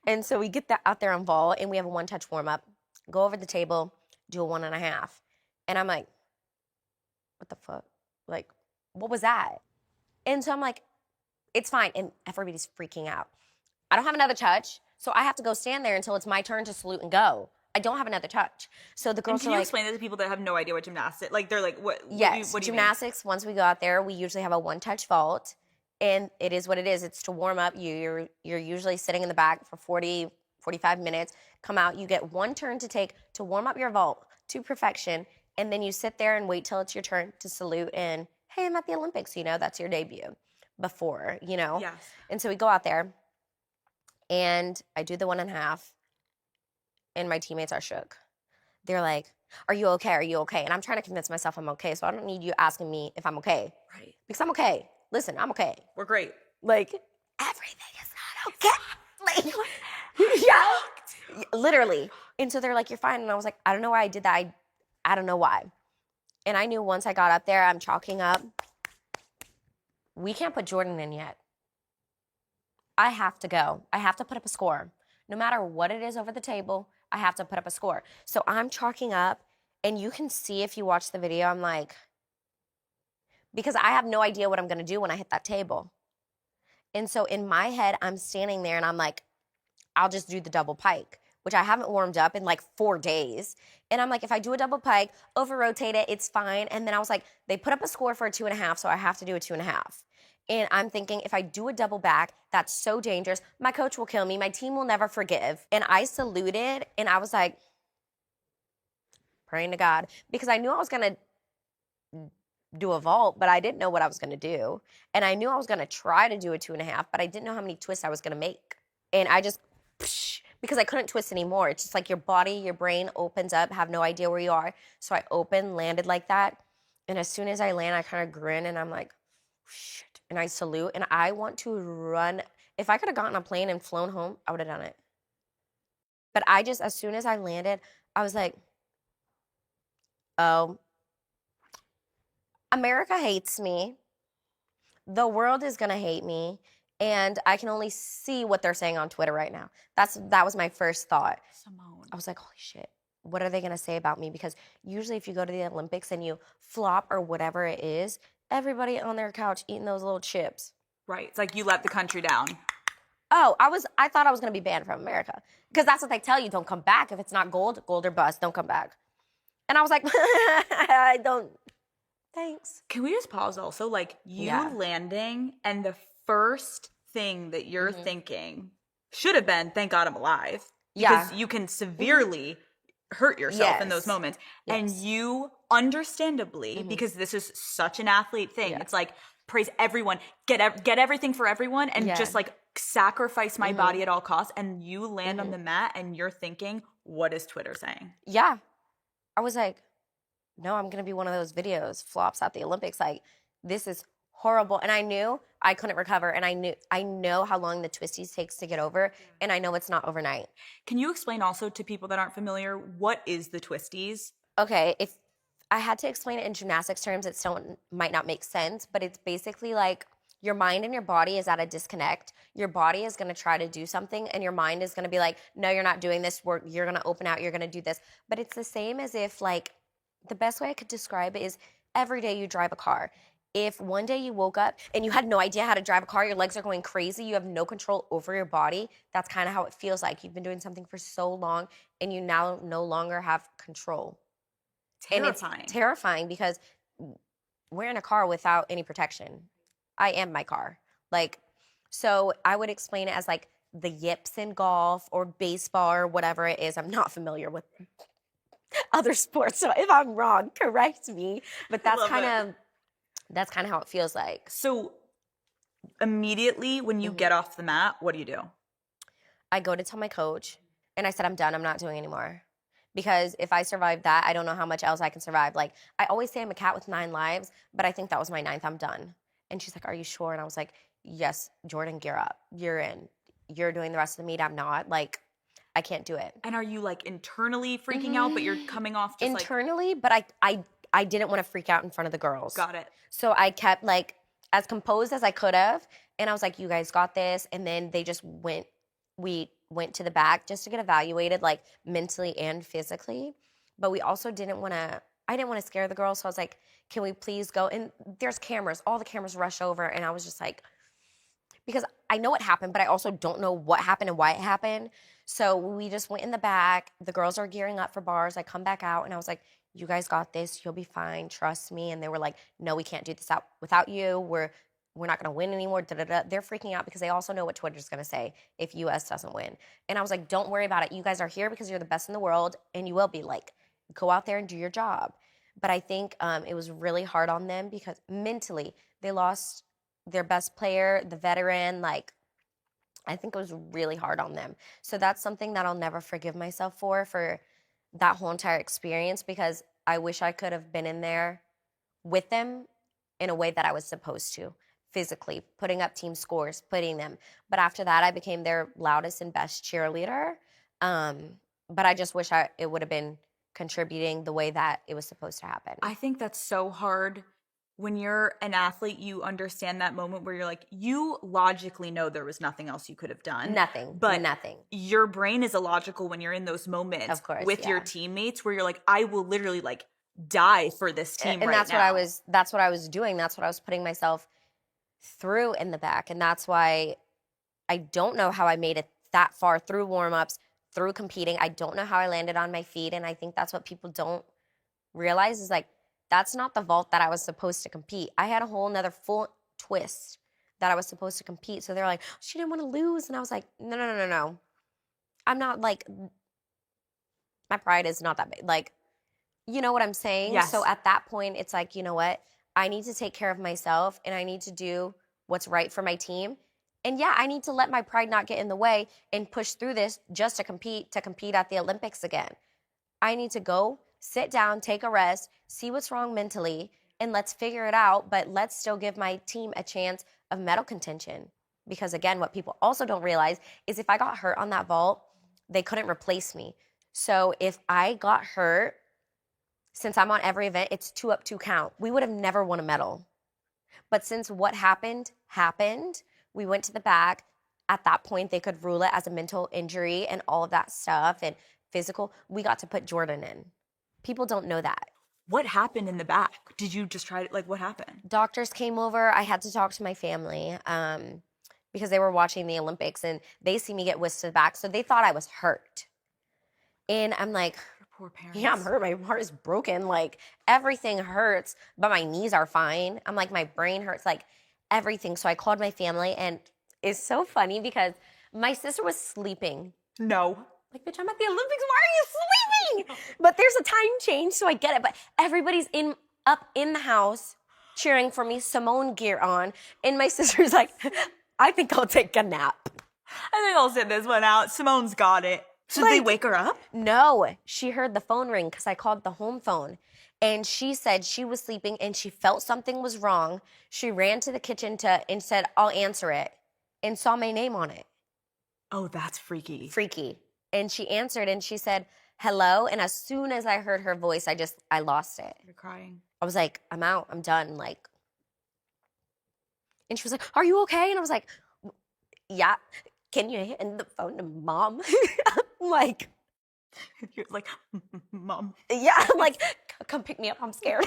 And so we get that out there on vault, and we have a one-touch warm-up, go over the table, do a 1.5. And I'm like, what the fuck? Like, what was that? And so I'm like, it's fine. And everybody's freaking out. I don't have another touch, so I have to go stand there until it's my turn to salute and go. I don't have another touch. So the girls
can you explain that to people that have no idea what gymnastics, like they're like, what
yes,
what do you
gymnastics,
mean?
Once we go out there, we usually have a one-touch vault. And it is what it is. It's to warm up. You're usually sitting in the back for 40, 45 minutes. Come out. You get one turn to take to warm up your vault to perfection. And then you sit there and wait till it's your turn to salute. And, hey, I'm at the Olympics. You know, that's your debut before, you know.
Yes.
And so we go out there. And I do the 1.5. And my teammates are shook. They're like, are you okay? Are you okay? And I'm trying to convince myself I'm okay. So I don't need you asking me if I'm okay.
Right.
Because I'm okay. Listen, I'm okay.
We're great.
Like, everything is not okay. Like, yeah, literally. And so they're like, you're fine. And I was like, I don't know why I did that. I don't know why. And I knew once I got up there, I'm chalking up. We can't put Jordan in yet. I have to go. I have to put up a score. No matter what it is over the table, I have to put up a score. So I'm chalking up, and you can see if you watch the video, I'm like, because I have no idea what I'm going to do when I hit that table. And so in my head, I'm standing there and I'm like, I'll just do the double pike, which I haven't warmed up in like 4 days. And I'm like, if I do a double pike, over rotate it, it's fine. And then I was like, they put up a score for a 2.5, so I have to do a 2.5. And I'm thinking, if I do a double back, that's so dangerous. My coach will kill me. My team will never forgive. And I saluted, and I was like, praying to God, because I knew I was going to do a vault, but I didn't know what I was going to do. And I knew I was going to try to do a 2.5, but I didn't know how many twists I was going to make. And I just, because I couldn't twist anymore. It's just like your body, your brain opens up, have no idea where you are. So I opened, landed like that. And as soon as I land, I kind of grin, and I'm like, shit. And I salute, and I want to run. If I could have gotten a plane and flown home, I would have done it. But I just, as soon as I landed, I was like, oh, America hates me. The world is going to hate me. And I can only see what they're saying on Twitter right now. That was my first thought.
Simone.
I was like, holy shit. What are they going to say about me? Because usually if you go to the Olympics and you flop or whatever it is, everybody on their couch eating those little chips.
Right. It's like you let the country down.
Oh, I thought I was going to be banned from America. Because that's what they tell you. Don't come back. If it's not gold or bust, don't come back. And I was like, I don't. Thanks.
Can we just pause also? Like you landing, and the first thing that you're thinking should have been, thank God I'm alive. Because you can severely hurt yourself in those moments. Yes. And you understandably, because this is such an athlete thing, it's like, praise everyone, get everything for everyone, and just like sacrifice my body at all costs. And you land on the mat and you're thinking, what is Twitter saying?
Yeah. I was like, no, I'm going to be one of those videos, flops at the Olympics. Like, this is horrible. And I knew I couldn't recover. And I know how long the twisties takes to get over. And I know it's not overnight.
Can you explain also to people that aren't familiar, what is the twisties?
Okay, if I had to explain it in gymnastics terms, it still might not make sense, but it's basically like your mind and your body is at a disconnect. Your body is going to try to do something, and your mind is going to be like, no, you're not doing this work. You're going to open out. You're going to do this. But it's the same as if, like, the best way I could describe it is every day you drive a car. If one day you woke up and you had no idea how to drive a car, your legs are going crazy, you have no control over your body, that's kind of how it feels like. You've been doing something for so long, and you now no longer have control.
Terrifying.
And it's terrifying because we're in a car without any protection. I am my car. Like, so I would explain it as like the yips in golf or baseball or whatever it is. I'm not familiar with other sports, so if I'm wrong, correct me. But that's kind of how it feels like.
So immediately when you get off the mat, what do?
I go to tell my coach, and I said, I'm done. I'm not doing anymore. Because if I survive that, I don't know how much else I can survive. Like, I always say I'm a cat with 9 lives, but I think that was my 9th. I'm done. And she's like, are you sure? And I was like, yes, Jordan, gear up. You're in. You're doing the rest of the meet. I'm not. Like, I can't do it.
And are you like internally freaking out, but you're coming off just
internally, but I didn't want to freak out in front of the girls.
Got it.
So I kept like as composed as I could have. And I was like, you guys got this. And then they just we went to the back just to get evaluated, like mentally and physically. But we also I didn't want to scare the girls. So I was like, can we please go? And there's cameras, all the cameras rush over. And I was just like, because I know it happened, but I also don't know what happened and why it happened. So we just went in the back. The girls are gearing up for bars. I come back out and I was like, you guys got this. You'll be fine. Trust me. And they were like, no, we can't do this out without you. We're not going to win anymore. Da-da-da. They're freaking out because they also know what Twitter's going to say if US doesn't win. And I was like, don't worry about it. You guys are here because you're the best in the world, and you will be. Like, go out there and do your job. But I think it was really hard on them because mentally they lost their best player, the veteran. Like, I think it was really hard on them. So that's something that I'll never forgive myself for that whole entire experience, because I wish I could have been in there with them in a way that I was supposed to. Physically, putting up team scores, putting them. But after that, I became their loudest and best cheerleader. But I just wish it would have been contributing the way that it was supposed to happen.
I think that's so hard. When you're an athlete, you understand that moment where you're like, you logically know there was nothing else you could have done.
Nothing.
But
nothing.
Your brain is illogical when you're in those moments,
of course,
with your teammates where you're like, I will literally like die for this team right
that's
now.
That's what I was doing. That's what I was putting myself through in the back. And that's why I don't know how I made it that far through warm-ups, through competing. I don't know how I landed on my feet. And I think that's what people don't realize is like, that's not the vault that I was supposed to compete. I had a whole nother full twist that I was supposed to compete. So they're like, she didn't want to lose. And I was like, no. I'm not like, my pride is not that big. Like, you know what I'm saying?
Yes.
So at that point, it's like, you know what? I need to take care of myself, and I need to do what's right for my team. And yeah, I need to let my pride not get in the way and push through this just to compete at the Olympics again. I need to go, sit down, take a rest, see what's wrong mentally, and let's figure it out. But let's still give my team a chance of medal contention. Because again, what people also don't realize is if I got hurt on that vault, they couldn't replace me. So if I got hurt, since I'm on every event, it's 2 up, 2 count. We would have never won a medal. But since what happened, we went to the back. At that point, they could rule it as a mental injury and all of that stuff and physical. We got to put Jordan in. People don't know that.
What happened in the back? Did you just try to, like, what happened?
Doctors came over. I had to talk to my family because they were watching the Olympics, and they see me get whisked to the back. So they thought I was hurt. And I'm like,
poor parents.
Yeah, I'm hurt. My heart is broken. Like, everything hurts, but my knees are fine. I'm like, my brain hurts, like everything. So I called my family, and it's so funny because my sister was sleeping.
No.
Like, bitch, I'm at the Olympics. Why are you sleeping? But there's a time change, so I get it. But everybody's up in the house cheering for me, Simone gear on. And my sister's like, I think I'll take a nap.
I think I'll sit this one out. Simone's got it. So did they wake her up?
No, she heard the phone ring because I called the home phone. And she said she was sleeping and she felt something was wrong. She ran to the kitchen and said, I'll answer it, and saw my name on it.
Oh, that's freaky.
Freaky. And she answered and she said, hello. And as soon as I heard her voice, I lost it.
You're crying.
I was like, I'm out. I'm done. Like, and she was like, are you okay? And I was like, yeah. Can you hand the phone to mom? I'm like,
You're like, Mom.
yeah. I'm like, come pick me up. I'm scared.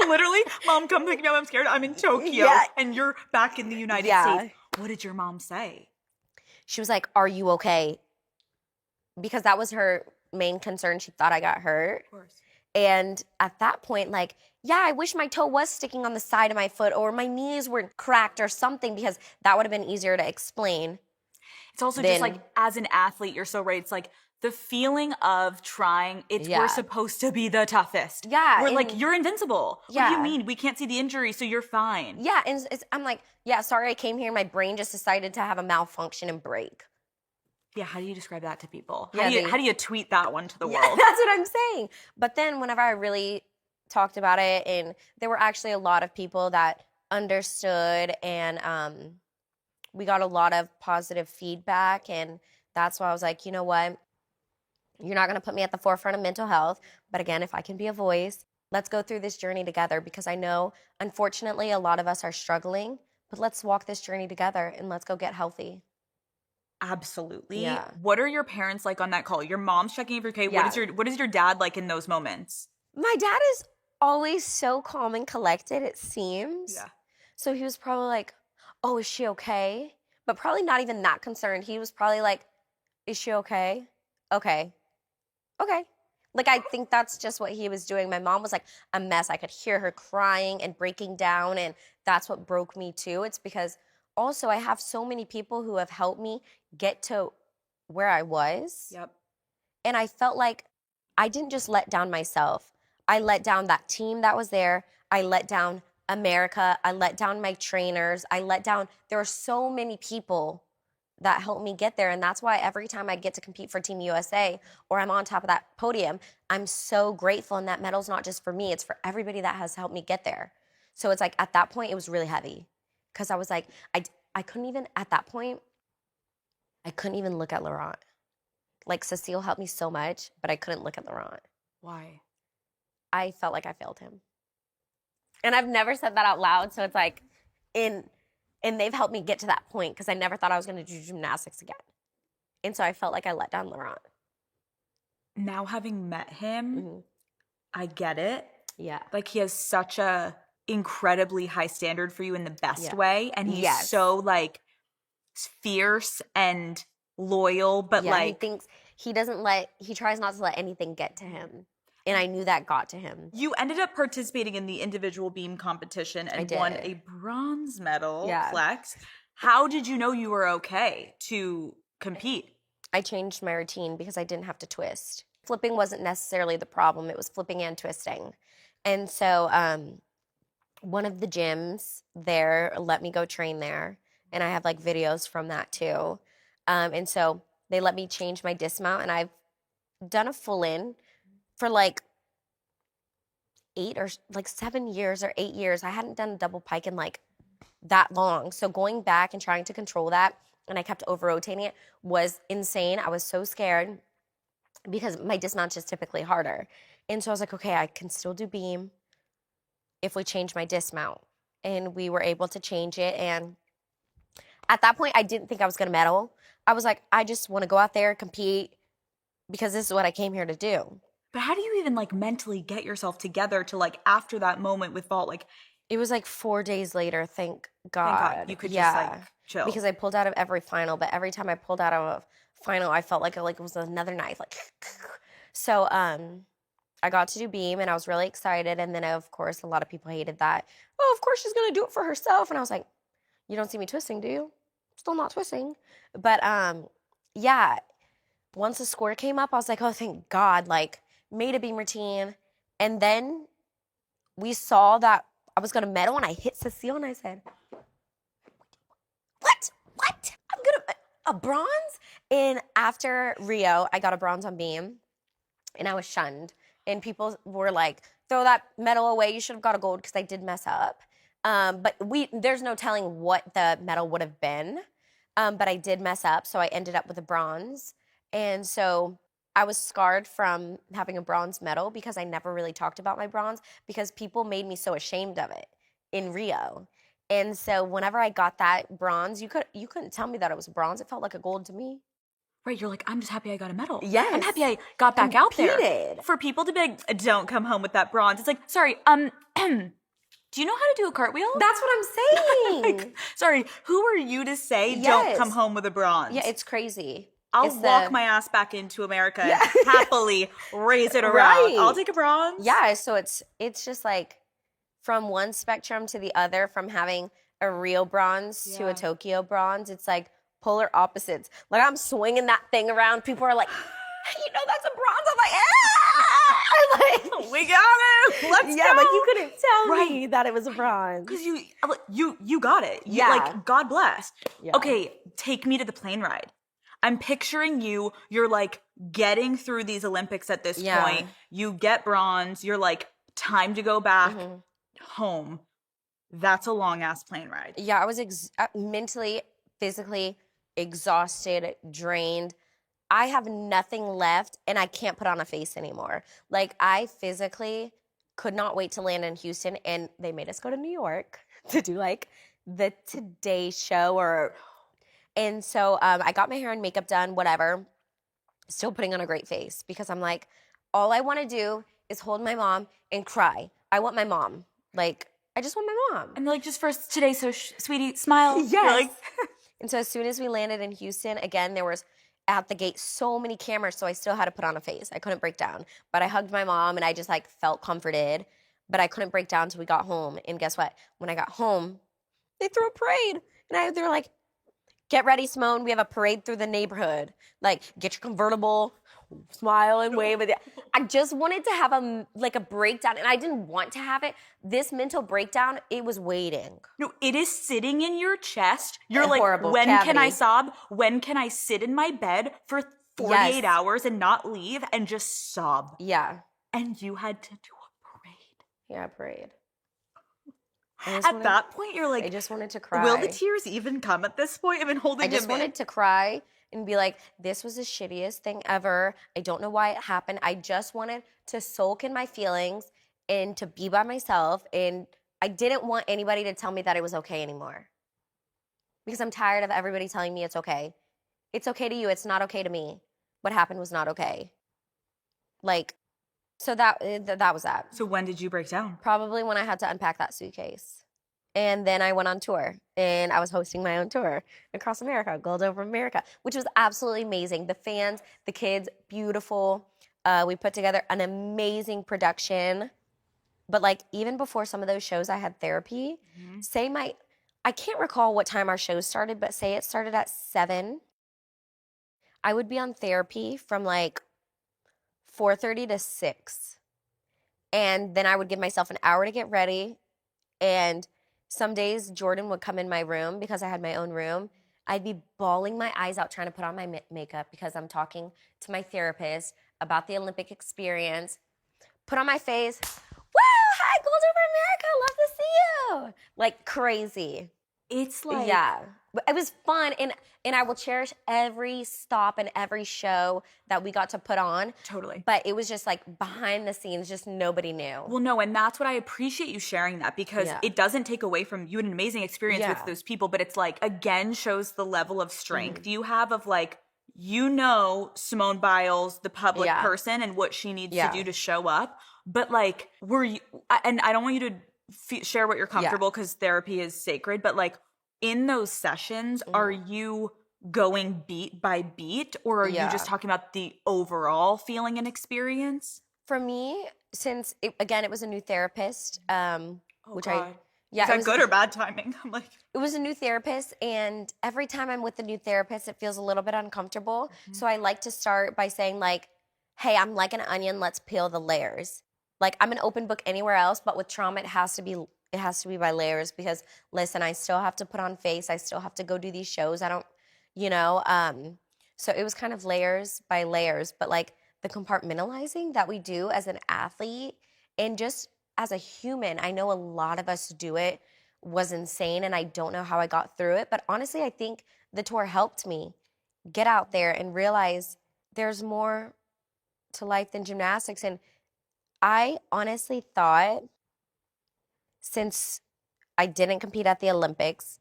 Literally, Mom, come pick me up. I'm scared. I'm in Tokyo.
Yeah.
And you're back in the United States. What did your mom say?
She was like, are you okay? Because that was her main concern. She thought I got hurt.
Of course.
And at that point, like, yeah, I wish my toe was sticking on the side of my foot or my knees were cracked or something, because that would have been easier to explain.
It's also just like, as an athlete, you're so right. It's like the feeling of trying, we're supposed to be the toughest.
Yeah.
We're like, you're invincible.
Yeah.
What do you mean? We can't see the injury, so you're fine.
Yeah, and I'm like, yeah, sorry I came here. My brain just decided to have a malfunction and break.
Yeah, how do you describe that to people?
Yeah,
how do you tweet that one to the world?
That's what I'm saying. But then whenever I really talked about it, and there were actually a lot of people that understood, and we got a lot of positive feedback, and that's why I was like, you know what? You're not going to put me at the forefront of mental health, but again, if I can be a voice, let's go through this journey together, because I know, unfortunately, a lot of us are struggling, but let's walk this journey together and let's go get healthy.
Absolutely.
Yeah.
What are your parents like on that call? Your mom's checking if you're okay.
Yeah.
What is your dad like in those moments?
My dad is always so calm and collected, it seems.
Yeah.
So he was probably like, oh, is she okay? But probably not even that concerned. He was probably like, is she okay? Okay. Okay. Like, I think that's just what he was doing. My mom was like a mess. I could hear her crying and breaking down, and that's what broke me too. It's because also I have so many people who have helped me get to where I was.
Yep.
And I felt like I didn't just let down myself. I let down that team that was there. I let down America. I let down my trainers. There were so many people that helped me get there. And that's why every time I get to compete for Team USA or I'm on top of that podium, I'm so grateful. And that medal's not just for me, it's for everybody that has helped me get there. So it's like, at that point, it was really heavy, because I was like, I couldn't even, at that point, I couldn't even look at Laurent. Like, Cecile helped me so much, but I couldn't look at Laurent.
Why?
I felt like I failed him. And I've never said that out loud, so it's like, and they've helped me get to that point, because I never thought I was going to do gymnastics again. And so I felt like I let down Laurent.
Now, having met him, I get it.
Yeah.
Like, he has such a incredibly high standard for you in the best way, and he's so like fierce and loyal, but like
he tries not to let anything get to him. And I knew that got to him.
You ended up participating in the individual beam competition and won a bronze medal, Flex. How did you know you were okay to compete?
I changed my routine because I didn't have to twist. Flipping wasn't necessarily the problem. It was flipping and twisting. And so one of the gyms there let me go train there. And I have like videos from that too. And so they let me change my dismount, and I've done a full in for like 7 years or 8 years. I hadn't done a double pike in like that long. So going back and trying to control that, and I kept over rotating it, was insane. I was so scared because my dismount is typically harder. And so I was like, okay, I can still do beam if we change my dismount. And we were able to change it. And at that point, I didn't think I was going to medal. I was like, I just want to go out there and compete because this is what I came here to do.
But how do you even like mentally get yourself together to like after that moment with vault? Like,
it was like 4 days later, thank God.
You could just like chill.
Because I pulled out of every final, but every time I pulled out of a final, I felt like it was another knife. Like, so I got to do beam, and I was really excited. And then, of course, a lot of people hated that. Oh, of course she's going to do it for herself. And I was like, you don't see me twisting, do you? Still not twisting. But yeah, once the score came up, I was like, oh, thank God, like, made a beam routine. And then we saw that I was going to medal, and I hit Cecile, and I said, what? I'm going to, a bronze? And after Rio, I got a bronze on beam, and I was shunned. And people were like, throw that medal away. You should have got a gold because I did mess up. But there's no telling what the medal would have been. But I did mess up, so I ended up with a bronze. And so I was scarred from having a bronze medal because I never really talked about my bronze because people made me so ashamed of it in Rio. And so whenever I got that bronze, you couldn't tell me that it was a bronze. It felt like a gold to me.
Right, you're like, I'm just happy I got a medal.
Yes.
I'm happy I got back out there.
Competed.
For people to be like, don't come home with that bronze. It's like, sorry, do you know how to do a cartwheel?
That's what I'm saying.
Like, sorry, who are you to say don't
Yes.
come home with a bronze?
Yeah, it's crazy.
I'll
It's
walk my ass back into America
Yeah.
and happily raise it around.
Right.
I'll take a bronze.
Yeah, so it's just like from one spectrum to the other, from having a Rio bronze to
Yeah.
a Tokyo bronze. It's like polar opposites. Like I'm swinging that thing around. People are like, you know, that's a bronze. I'm like, ah! Like,
We got it. Let's
yeah,
go.
like you couldn't tell
Right.
me that it was a bronze.
Because you got it.
Yeah.
Like, God bless.
Yeah.
Okay, take me to the plane ride. I'm picturing you're like getting through these Olympics at this
Yeah.
point. You get bronze. You're like, time to go back
Mhm.
home. That's a long ass plane ride.
Yeah, I was mentally, physically exhausted, drained. I have nothing left and I can't put on a face anymore. Like I physically could not wait to land in Houston, and they made us go to New York to do like the Today Show and so I got my hair and makeup done, whatever. Still putting on a great face because I'm like, all I want to do is hold my mom and cry. I want my mom. Like, I just want my mom.
And like, just first today, so sweetie, smile.
Yes.
You're like,
And so as soon as we landed in Houston, again, there was at the gate so many cameras, so I still had to put on a face. I couldn't break down. But I hugged my mom and I just like felt comforted. But I couldn't break down until we got home. And guess what? When I got home, they threw a parade. And they were like, get ready, Simone. We have a parade through the neighborhood. Like, get your convertible, smile and wave. I just wanted to have a breakdown, and I didn't want to have it. This mental breakdown, it was waiting.
no, it is sitting in your chest. You're like,
Horrible
when can I
cavity.
sob? When can I sit in my bed for 48
Yes.
hours and not leave and just sob?
Yeah.
And you had to do a parade.
Yeah, parade.
At that point, you're like,
I just wanted to cry.
will the tears even come at this point? I've been holding
I just
them in.
wanted to cry and be like, this was the shittiest thing ever. I don't know why it happened. I just wanted to sulk in my feelings and to be by myself. And I didn't want anybody to tell me that it was okay anymore. Because I'm tired of everybody telling me it's okay. It's okay to you. It's not okay to me. What happened was not okay. Like, so that was that.
So when did you break down?
Probably when I had to unpack that suitcase. And then I went on tour, and I was hosting my own tour across America, Gold Over America, which was absolutely amazing. The fans, the kids, beautiful. We put together an amazing production. But like even before some of those shows, I had therapy. I can't recall what time our shows started, but say it started at 7. I would be on therapy from like 4:30 to 6. And then I would give myself an hour to get ready. And some days Jordan would come in my room because I had my own room. I'd be bawling my eyes out trying to put on my makeup because I'm talking to my therapist about the Olympic experience. Put on my face. Wow, hi, Gold Over America. Love to see you. Like crazy.
It's like,
Yeah. It was fun, and I will cherish every stop and every show that we got to put on.
Totally.
But it was just like behind the scenes, just nobody knew.
Well, no, and that's what I appreciate you sharing that because
Yeah.
it doesn't take away from you an amazing experience with
Yeah.
those people, but it's like, again, shows the level of strength you have of like, you know, Simone Biles, the public
Yeah.
person, and what she needs
Yeah.
to do to show up. But like, were you, and I don't want you to share what you're comfortable because therapy is sacred, but like, in those sessions, are you going beat by beat, or are you
Yeah.
just talking about the overall feeling and experience?
For me, since it was a new therapist, which
God.
yeah,
Is
it
that
was,
good or bad timing? I'm like,
it was a new therapist, and every time I'm with the new therapist, it feels a little bit uncomfortable. So I like to start by saying like, "Hey, I'm like an onion. Let's peel the layers." Like I'm an open book anywhere else, but with trauma, it has to be by layers because listen, I still have to put on face. I still have to go do these shows. I don't, so it was kind of layers by layers, but like the compartmentalizing that we do as an athlete And just as a human, I know a lot of us do it, was insane, and I don't know how I got through it. But honestly, I think the tour helped me get out there and realize there's more to life than gymnastics. And I honestly thought, since I didn't compete at the Olympics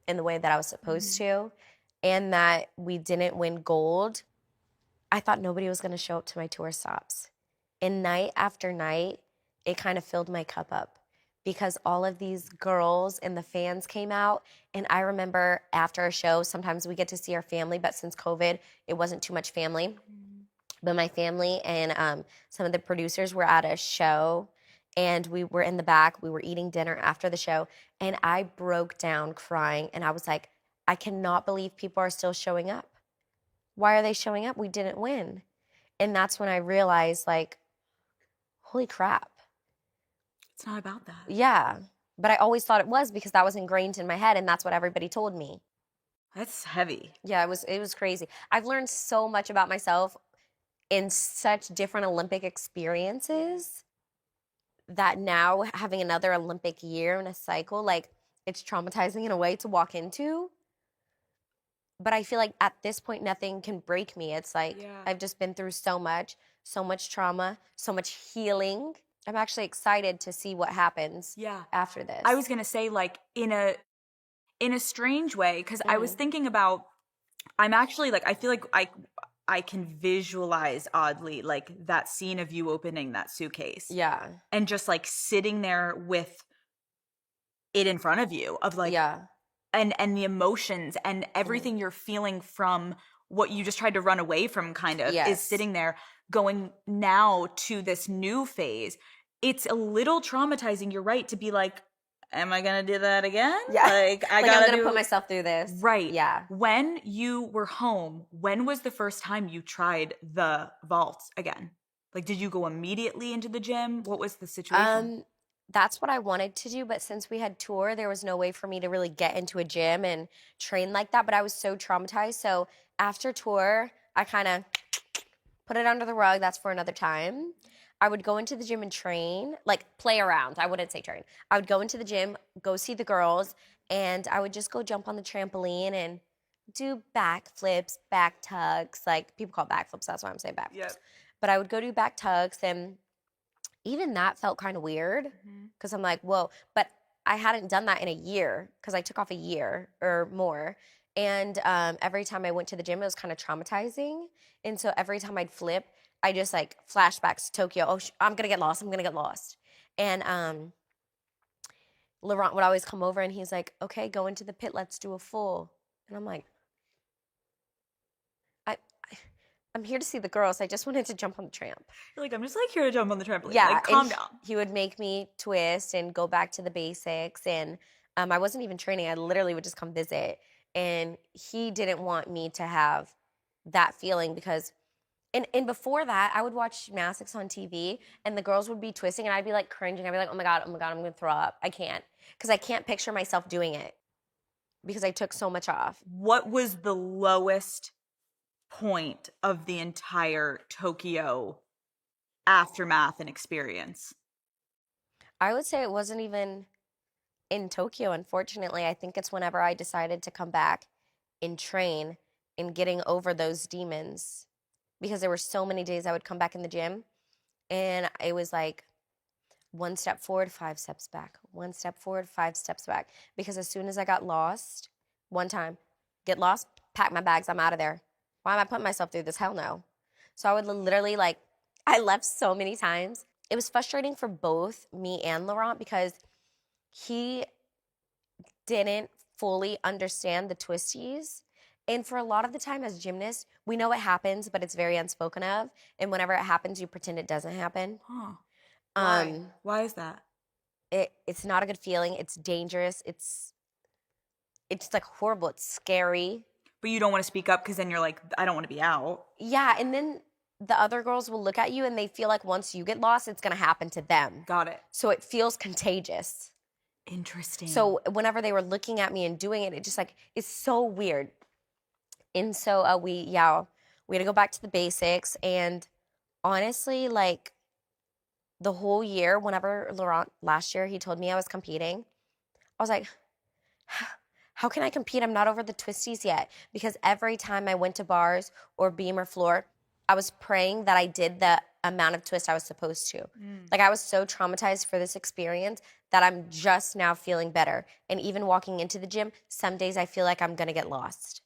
in the way that I was supposed to, and that we didn't win gold, I thought nobody was going to show up to my tour stops. And night after night, it kind of filled my cup up because all of these girls and the fans came out. And I remember after a show, sometimes we get to see our family, but since COVID, it wasn't too much family. But my family and some of the producers were at a show, and we were in the back. We were eating dinner after the show, and I broke down crying. And I was like, I cannot believe people are still showing up. Why are they showing up? We didn't win. And that's when I realized, like, holy crap.
It's not about that.
Yeah. But I always thought it was because that was ingrained in my head, and that's what everybody told me.
That's heavy.
Yeah, it was crazy. I've learned so much about myself in such different Olympic experiences that now having another Olympic year in a cycle, like, it's traumatizing in a way to walk into. But I feel like at this point, nothing can break me. It's like I've just been through so much trauma, so much healing. I'm actually excited to see what happens after this.
I was going to say, like, in a strange way, because I was thinking about, I'm actually, like, I feel like I can visualize, oddly, like, that scene of you opening that suitcase.
Yeah.
And just, like, sitting there with it in front of you of, like, and the emotions and everything you're feeling from what you just tried to run away from, kind of, is sitting there going now to this new phase. It's a little traumatizing, you're right, to be like, am I gonna do that again?
Yeah.
Like,
I'm gonna put myself through this.
Right.
Yeah.
When you were home, when was the first time you tried the vaults again? Like, did you go immediately into the gym? What was the situation?
That's what I wanted to do, but since we had tour, there was no way for me to really get into a gym and train like that. But I was so traumatized. So after tour, I kind of put it under the rug. That's for another time. I would go into the gym and train, like, play around. I wouldn't say train. I would go into the gym, go see the girls, and I would just go jump on the trampoline and do backflips, back tucks. Like, people call it backflips. That's why I'm saying backflips.
Yep.
But I would go do back tucks, and even that felt kind of weird because I'm like, whoa. But I hadn't done that in a year because I took off a year or more. And every time I went to the gym, it was kind of traumatizing. And so every time I'd flip, I just, like, flashbacks to Tokyo. Oh, I'm going to get lost. I'm going to get lost. And Laurent would always come over and he's like, okay, go into the pit. Let's do a full. And I'm like, I'm here to see the girls. I just wanted to jump on the tramp.
You're like, I'm just, like, here to jump on the trampoline.
Yeah,
like, calm down.
He would make me twist and go back to the basics. And I wasn't even training. I literally would just come visit. And he didn't want me to have that feeling because, and before that, I would watch gymnastics on TV and the girls would be twisting and I'd be, like, cringing. I'd be like, oh my God, I'm going to throw up. I can't. Because I can't picture myself doing it because I took so much off.
What was the lowest point of the entire Tokyo aftermath and experience?
I would say it wasn't even in Tokyo, unfortunately. I think it's whenever I decided to come back and train and getting over those demons, because there were so many days I would come back in the gym and it was like 1 step forward, 5 steps back, 1 step forward, 5 steps back. Because as soon as I got lost, one time, get lost, pack my bags, I'm out of there. Why am I putting myself through this? Hell no. So I would literally, like, I left so many times. It was frustrating for both me and Laurent because he didn't fully understand the twisties. And for a lot of the time as gymnasts, we know it happens, but it's very unspoken of. And whenever it happens, you pretend it doesn't happen.
Huh. Why? Why is that?
It's not a good feeling. It's dangerous. It's like horrible. It's scary.
But you don't want to speak up because then you're like, I don't want to be out.
Yeah, and then the other girls will look at you and they feel like once you get lost, it's going to happen to them.
Got it.
So it feels contagious.
Interesting.
So whenever they were looking at me and doing it, it just, like, it's so weird. And so we had to go back to the basics. And honestly, like, the whole year, whenever Laurent, last year, he told me I was competing, I was like, how can I compete? I'm not over the twisties yet. Because every time I went to bars or beam or floor, I was praying that I did the amount of twist I was supposed to. Like, I was so traumatized for this experience that I'm just now feeling better. And even walking into the gym, some days I feel like I'm gonna get lost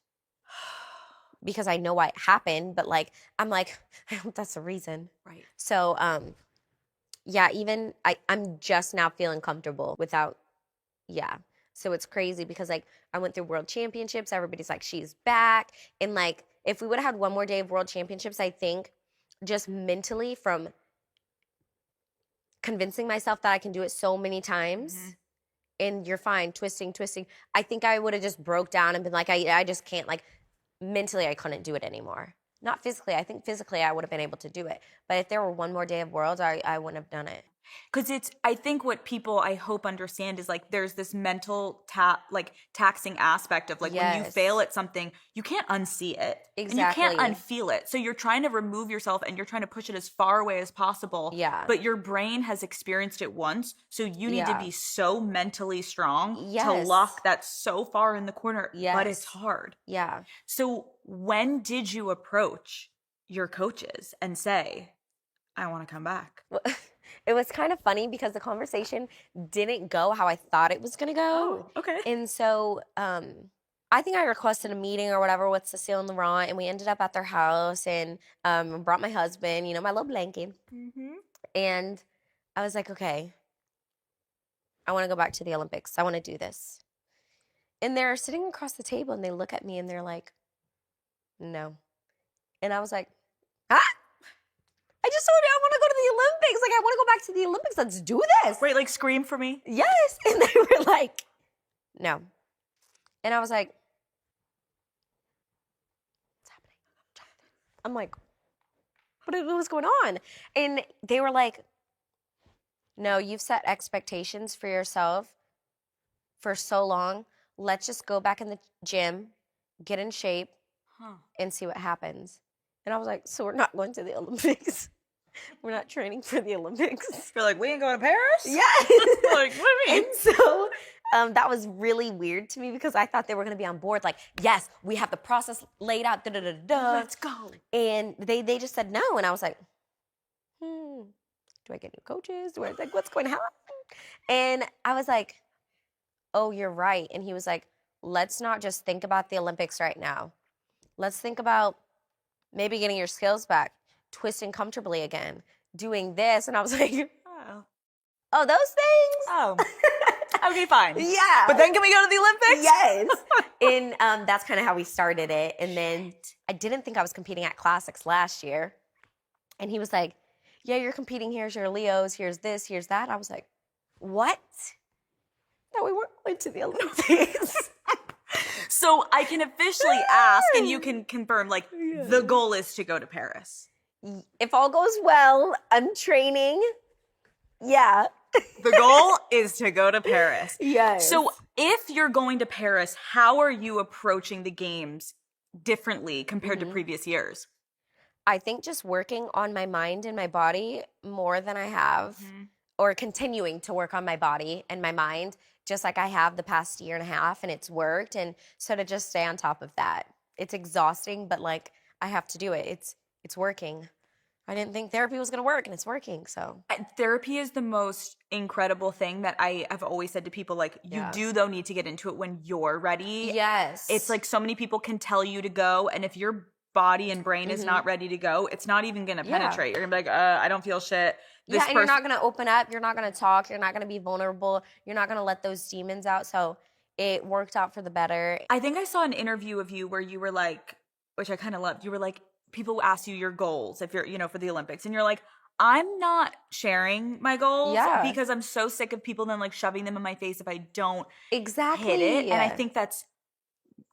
because I know why it happened, but like, I'm like, I hope that's the reason.
Right.
So, yeah, even I'm just now feeling comfortable without, yeah. So it's crazy because like I went through world championships, everybody's like, she's back. And like, if we would have had one more day of world championships, I think just mentally from convincing myself that I can do it so many times and you're fine, twisting. I think I would have just broke down and been like, I just can't, like, mentally I couldn't do it anymore. Not physically. I think physically I would have been able to do it. But if there were one more day of worlds, I wouldn't have done it.
Because I think what people I hope understand is like there's this mental taxing aspect of like when you fail at something, you can't unsee it.
Exactly.
And you can't unfeel it. So you're trying to remove yourself and you're trying to push it as far away as possible.
Yeah.
But your brain has experienced it once. So you need to be so mentally strong to lock that so far in the corner. But it's hard.
Yeah.
So when did you approach your coaches and say, I want to come back?
It was kind of funny because the conversation didn't go how I thought it was going to go.
Oh, okay.
And so I think I requested a meeting or whatever with Cecile and Laurent, and we ended up at their house and brought my husband, my little blanket. And I was like, okay, I want to go back to the Olympics. I want to do this. And they're sitting across the table and they look at me and they're like, no. And I was like, ah! I just told you I want to go to the Olympics. Like, I want to go back to the Olympics. Let's do this.
Right, like scream for me.
Yes. And they were like, no. And I was like, what's happening? I'm like, what's going on? And they were like, no, you've set expectations for yourself for so long. Let's just go back in the gym, get in shape, and see what happens. And I was like, so we're not going to the Olympics? We're not training for the Olympics?
You're like, we ain't going to Paris?
Yes.
Like, what do you mean?
And so that was really weird to me because I thought they were going to be on board. Like, yes, we have the process laid out.
Let's go.
And they just said no. And I was like, do I get new coaches? Like, what's going to happen? And I was like, oh, you're right. And he was like, let's not just think about the Olympics right now. Let's think about maybe getting your skills back, twisting comfortably again, doing this. And I was like, oh, those things?
Oh, okay, fine.
Yeah.
But then can we go to the Olympics?
Yes. And that's kind of how we started it. And then I didn't think I was competing at Classics last year. And he was like, yeah, you're competing. Here's your Leos. Here's this. Here's that. I was like, what? No, we weren't going to the Olympics.
So I can officially ask, and you can confirm, like, the goal is to go to Paris.
If all goes well, I'm training. Yeah.
The goal is to go to Paris.
Yes.
So if you're going to Paris, how are you approaching the games differently compared to previous years?
I think just working on my mind and my body more than I have, or continuing to work on my body and my mind, just like I have the past year and a half, and it's worked. And so to just stay on top of that. It's exhausting, but like I have to do it. It's working. I didn't think therapy was going to work, and it's working. So
therapy is the most incredible thing that I have always said to people. Like, you do, though, need to get into it when you're ready.
Yes.
It's like so many people can tell you to go, and if your body and brain is not ready to go, it's not even going to penetrate. You're going to be like, I don't feel shit.
And you're not going to open up. You're not going to talk. You're not going to be vulnerable. You're not going to let those demons out. So it worked out for the better.
I think I saw an interview of you where you were like, which I kind of loved, you were like, people ask you your goals if you're, for the Olympics. And you're like, I'm not sharing my goals because I'm so sick of people then like shoving them in my face if I don't hit it. And I think that's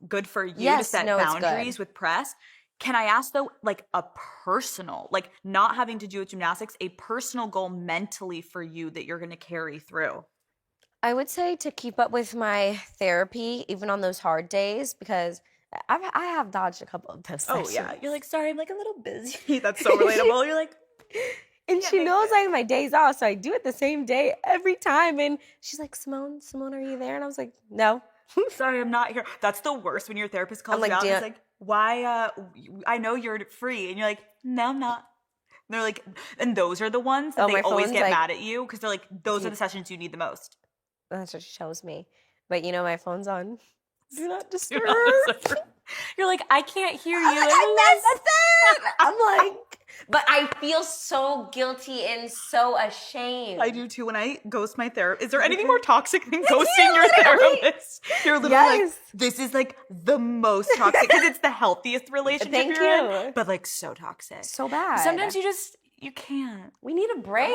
good for you to set boundaries with press. Can I ask, though, like a personal, like not having to do with gymnastics, a personal goal mentally for you that you're going to carry through?
I would say to keep up with my therapy, even on those hard days, because I have dodged a couple of those sessions.
Oh, yeah. You're like, sorry, I'm like a little busy. That's so relatable. You're like,
And
Can't
she
make
knows
it.
I have my days off, so I do it the same day every time. And she's like, Simone, are you there? And I was like, no.
Sorry, I'm not here. That's the worst when your therapist calls
I'm
you
like,
out and
damn.
it's like, why, I know you're free. And you're like, no, I'm not. And they're like, and those are the ones that
Oh,
they
my
always
phone's
get
like,
mad at you because they're like, those
do
are the sessions you need the most.
that's what she shows me. But my phone's on. Do not disturb.
You're not disturb. You're like, I can't hear you.
I'm like, I missed it. I'm like, but I feel so guilty and so ashamed.
I do too when I ghost my therapist. Is there anything more toxic than ghosting your
literally.
therapist? You're literally like,
Yes.
this is like the most toxic because it's the healthiest relationship
Thank
you're
you.
in, but like so toxic.
So bad.
Sometimes you can't.
We need a break.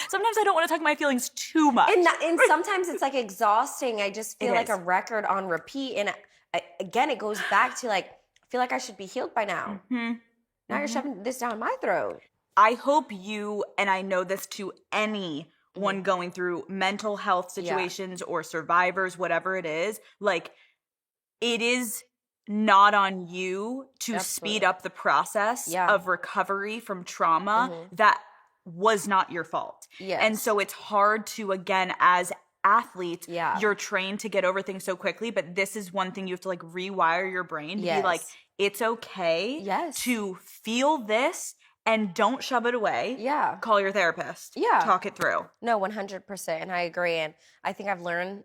Sometimes I don't want to talk my feelings too much.
And sometimes it's like exhausting. I just feel
It
like
is.
a record on repeat. And again, it goes back to like, I feel like I should be healed by now.
Mm-hmm.
Now you're shoving this down my throat.
I hope you, and I know this to anyone going through mental health situations or survivors, whatever it is, like it is not on you to speed up the process of recovery from trauma that was not your fault.
Yes.
And so it's hard to, again, as athletes,
Yeah.
you're trained to get over things so quickly, but this is one thing you have to like rewire your brain to be like, it's okay to feel this and don't shove it away.
Yeah.
Call your therapist.
Yeah.
Talk it through.
No, 100%. And I agree. And I think I've learned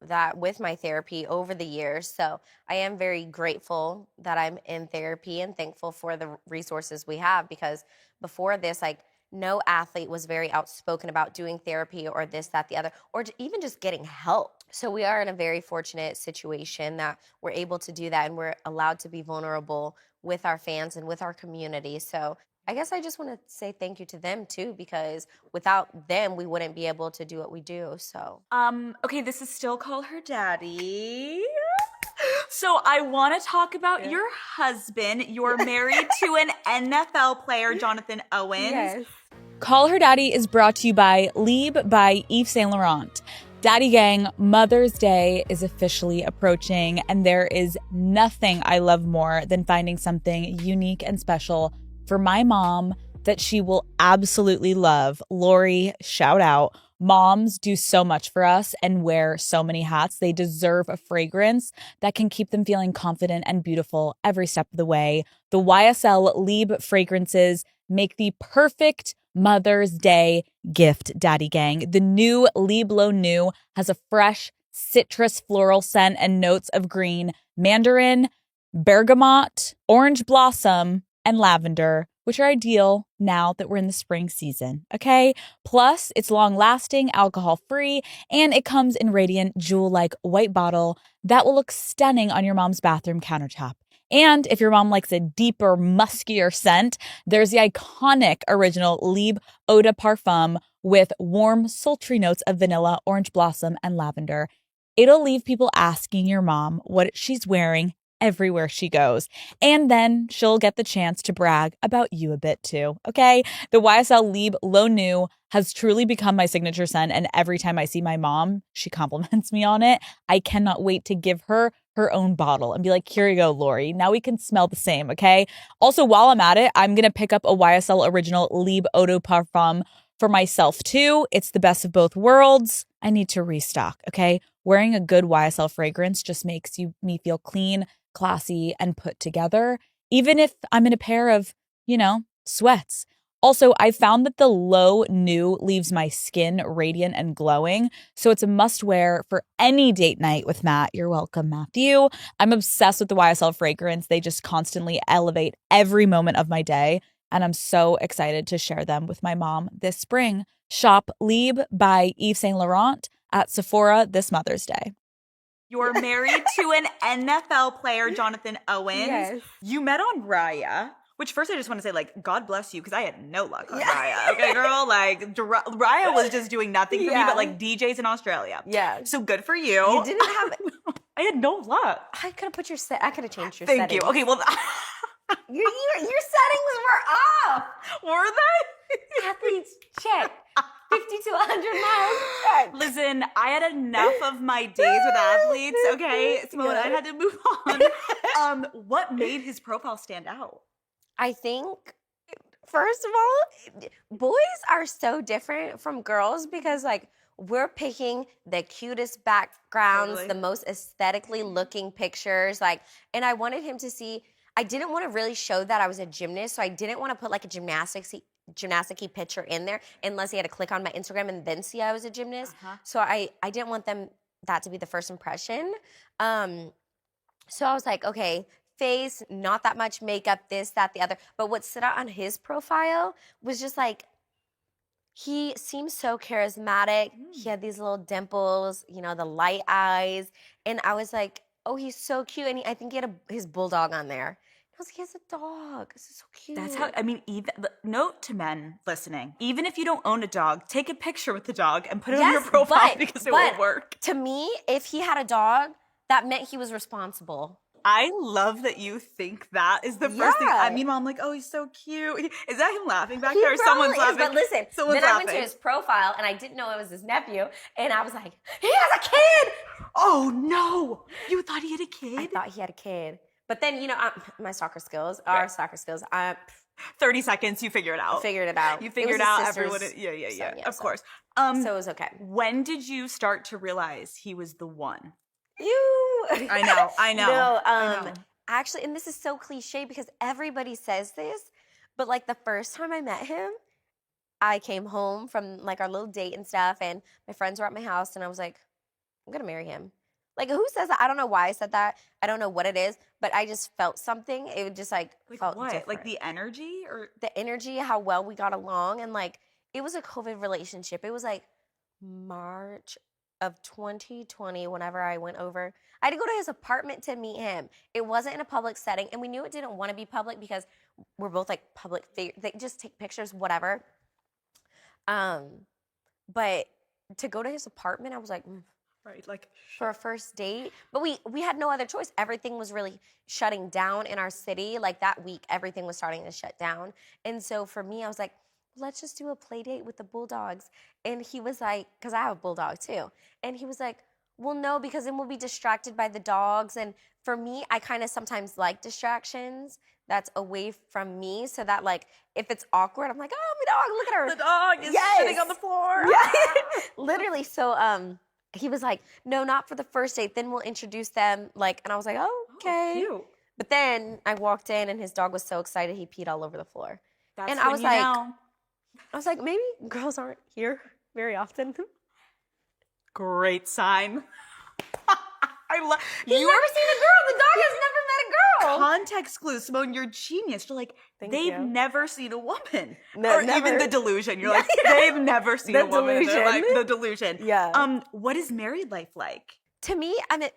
that with my therapy over the years. So I am very grateful that I'm in therapy and thankful for the resources we have, because before this, like, no athlete was very outspoken about doing therapy or this, that, the other, or even just getting help. So we are in a very fortunate situation that we're able to do that and we're allowed to be vulnerable with our fans and with our community. So I guess I just want to say thank you to them too, because without them, we wouldn't be able to do what we do. So,
okay, this is still Call Her Daddy. So I want to talk about your husband. You're married to an NFL player, Jonathan Owens.
yes.
Call Her Daddy is brought to you by Liebe by Yves Saint Laurent. Daddy Gang, Mother's Day is officially approaching, and there is nothing I love more than finding something unique and special for my mom that she will absolutely love. Lori, shout out. Moms do so much for us and wear so many hats. They deserve a fragrance that can keep them feeling confident and beautiful every step of the way. The YSL Liebe fragrances make the perfect Mother's Day gift, Daddy Gang. The new Liebe L'Eau New has a fresh citrus floral scent and notes of green, mandarin, bergamot, orange blossom, and lavender, which are ideal now that we're in the spring season, okay? Plus, it's long-lasting, alcohol-free, and it comes in radiant jewel-like white bottle that will look stunning on your mom's bathroom countertop. And if your mom likes a deeper, muskier scent, there's the iconic original Liebe Eau de Parfum with warm, sultry notes of vanilla, orange blossom, and lavender. It'll leave people asking your mom what she's wearing everywhere she goes. And then she'll get the chance to brag about you a bit too, okay? The YSL Liebe L'Eau New has truly become my signature scent, and every time I see my mom, she compliments me on it. I cannot wait to give her own bottle and be like, here you go, Lori. Now we can smell the same, okay? Also, while I'm at it, I'm going to pick up a YSL original Liebe Eau de Parfum for myself too. It's the best of both worlds. I need to restock, okay? Wearing a good YSL fragrance just makes me feel clean, classy, and put together, even if I'm in a pair of, sweats. Also, I found that the L'Eau New leaves my skin radiant and glowing, so it's a must-wear for any date night with Matt. You're welcome, Matthew. I'm obsessed with the YSL fragrance. They just constantly elevate every moment of my day, and I'm so excited to share them with my mom this spring. Shop Liebe by Yves Saint Laurent at Sephora this Mother's Day. You're married to an NFL player, Jonathan Owens.
Yes.
You met on Raya, which first I just want to say, like, God bless you, because I had no luck on Raya. Okay, girl? Like, Raya was just doing nothing for me but, like, DJs in Australia.
Yeah.
So good for you.
You didn't have...
I had no luck.
I could have put your I could have changed your
Thank
settings.
you. Okay, well...
Your settings were off.
Were they?
Athletes, check. 50 to 100 miles, check.
Listen, I had enough of my days with athletes, okay? Simone, I had to move on. What made his profile stand out?
I think First of all, boys are so different from girls because, like, we're picking the cutest backgrounds,
Totally.
the most aesthetically looking pictures. Like, and I wanted him to see, I didn't want to really show that I was a gymnast. So I didn't want to put like a gymnasticy picture in there unless he had to click on my Instagram and then see I was a gymnast. So I didn't want that to be the first impression. So I was like, okay, face, not that much makeup, this, that, the other. But what stood out on his profile was just like, he seemed so charismatic. He had these little dimples, you know, the light eyes. And I was like, oh, he's so cute. And I think he had his bulldog on there. I was like, he has a dog. This is so cute.
That's how, I mean, even note to men listening, even if you don't own a dog, take a picture with the dog and put it on your profile because it will work.
To me, if he had a dog, that meant he was responsible.
I love that you think that is the first thing. Meanwhile, I'm like, oh, he's so cute. Is that him laughing back there? Or someone's laughing?
But listen,
someone's
then
laughing.
I went to his profile and I didn't know it was his nephew. And I was like, he has a kid.
Oh, no. You thought he had a kid?
I thought he had a kid. But then, you know, our soccer skills,
30 seconds, you figure it out.
Figured it out.
You figured out everyone. Yeah. Of course.
So it was okay.
When did you start to realize he was the one?
I
know.
No,
I know.
Actually, and this is so cliche because everybody says this, but like the first time I met him, I came home from like our little date and stuff, and my friends were at my house, and I was like, I'm gonna marry him. Like, who says that? I don't know why I said that. I don't know what it is, but I just felt something. It just like felt
what?
different.
Like the energy or
the energy, how well we got along, and like it was a COVID relationship. It was like March of 2020 whenever I went over. I had to go to his apartment to meet him. It wasn't in a public setting, and we knew it didn't want to be public because we're both like public figures. They just take pictures, whatever. But to go to his apartment, I was like,
right, like
for a first date. But we had no other choice. Everything was really shutting down in our city. Like that week, everything was starting to shut down. And so for me, I was like, let's just do a play date with the bulldogs. And he was like, because I have a bulldog too. And he was like, well, no, because then we'll be distracted by the dogs. And for me, I kind of sometimes like distractions that's away from me. So that like, if it's awkward, I'm like, oh, my dog, look at her.
The dog is sitting on the floor.
Yeah. Literally. So he was like, no, not for the first date. Then we'll introduce them. Like, and I was like, oh, okay.
Cute.
But then I walked in and his dog was so excited he peed all over the floor.
That's
and
when
I was like, maybe girls aren't here very often.
Great sign. I love.
He's never seen a girl. The dog has never met a girl.
Context clues, Simone. You're genius. You're like, they've never seen a woman,
no,
or
never.
even the delusion. You're like, they've never seen a woman.
Delusion.
They're like the delusion.
Yeah.
What is married life like?
To me, I mean,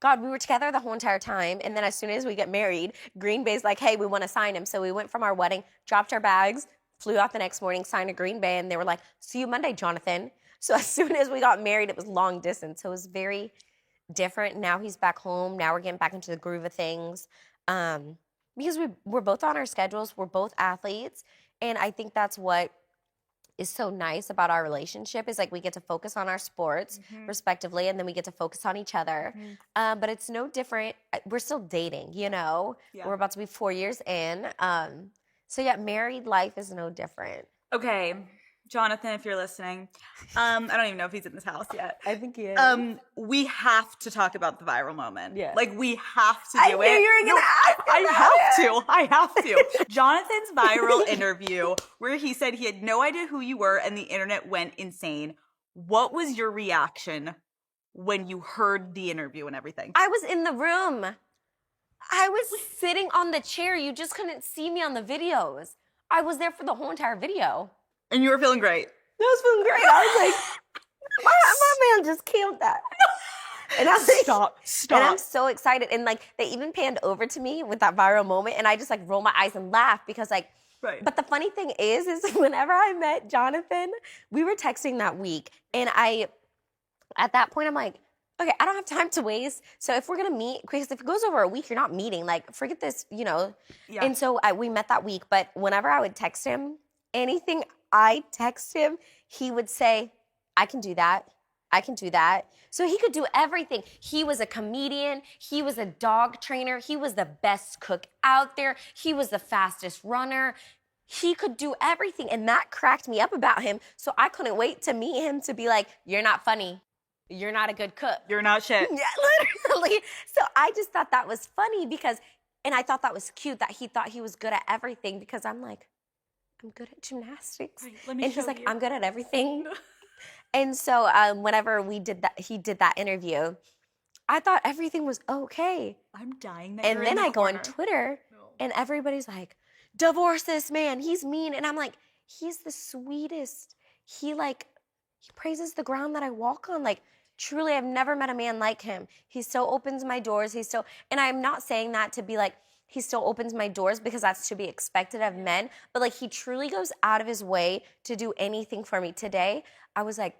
God, we were together the whole entire time, and then as soon as we get married, Green Bay's like, hey, we want to sign him. So we went from our wedding, dropped our bags, flew out the next morning, signed a Green Bay, and they were like, see you Monday, Jonathan. So as soon as we got married, it was long distance. So it was very different. Now he's back home. Now we're getting back into the groove of things. Because we're both on our schedules. We're both athletes. And I think that's what is so nice about our relationship is like we get to focus on our sports respectively, and then we get to focus on each other. But it's no different. We're still dating, you know? Yeah. We're about to be 4 years in. So yeah, married life is no different.
Okay, Jonathan, if you're listening, I don't even know if he's in this house yet.
I think he is.
We have to talk about the viral moment.
Yeah.
Like we have to do it.
I knew you were gonna ask.
I have to. Jonathan's viral interview where he said he had no idea who you were and the internet went insane. What was your reaction when you heard the interview and everything?
I was in the room. I was sitting on the chair. You just couldn't see me on the videos. I was there for the whole entire video.
And you were feeling great.
I was feeling great. I was like, my man just killed that. And I was like,
stop.
And I'm so excited. And like, they even panned over to me with that viral moment. And I just like roll my eyes and laugh because like, but the funny thing is whenever I met Jonathan, we were texting that week. And at that point, I'm like, okay, I don't have time to waste. So if we're going to meet, because if it goes over a week, you're not meeting. Like, forget this, you know. Yeah. And so we met that week. But whenever I would text him, anything I text him, he would say, I can do that. I can do that. So he could do everything. He was a comedian. He was a dog trainer. He was the best cook out there. He was the fastest runner. he could do everything. And that cracked me up about him. So I couldn't wait to meet him to be like, you're not funny. You're not a good cook.
You're not shit.
Yeah, literally. So I just thought that was funny because, and I thought that was cute that he thought he was good at everything because I'm like, I'm good at gymnastics.
Right, let me
and he's
show
like,
you.
I'm good at everything. And so whenever he did that interview, I thought everything was okay.
I'm dying that
And
you're
then
in the
I go on
corner.
Twitter and everybody's like, divorce this man. He's mean. And I'm like, he's the sweetest. He praises the ground that I walk on. Like, truly, I've never met a man like him. He still opens my doors. And I'm not saying that to be like, he still opens my doors because that's to be expected of men. But like, he truly goes out of his way to do anything for me. Today, I was like,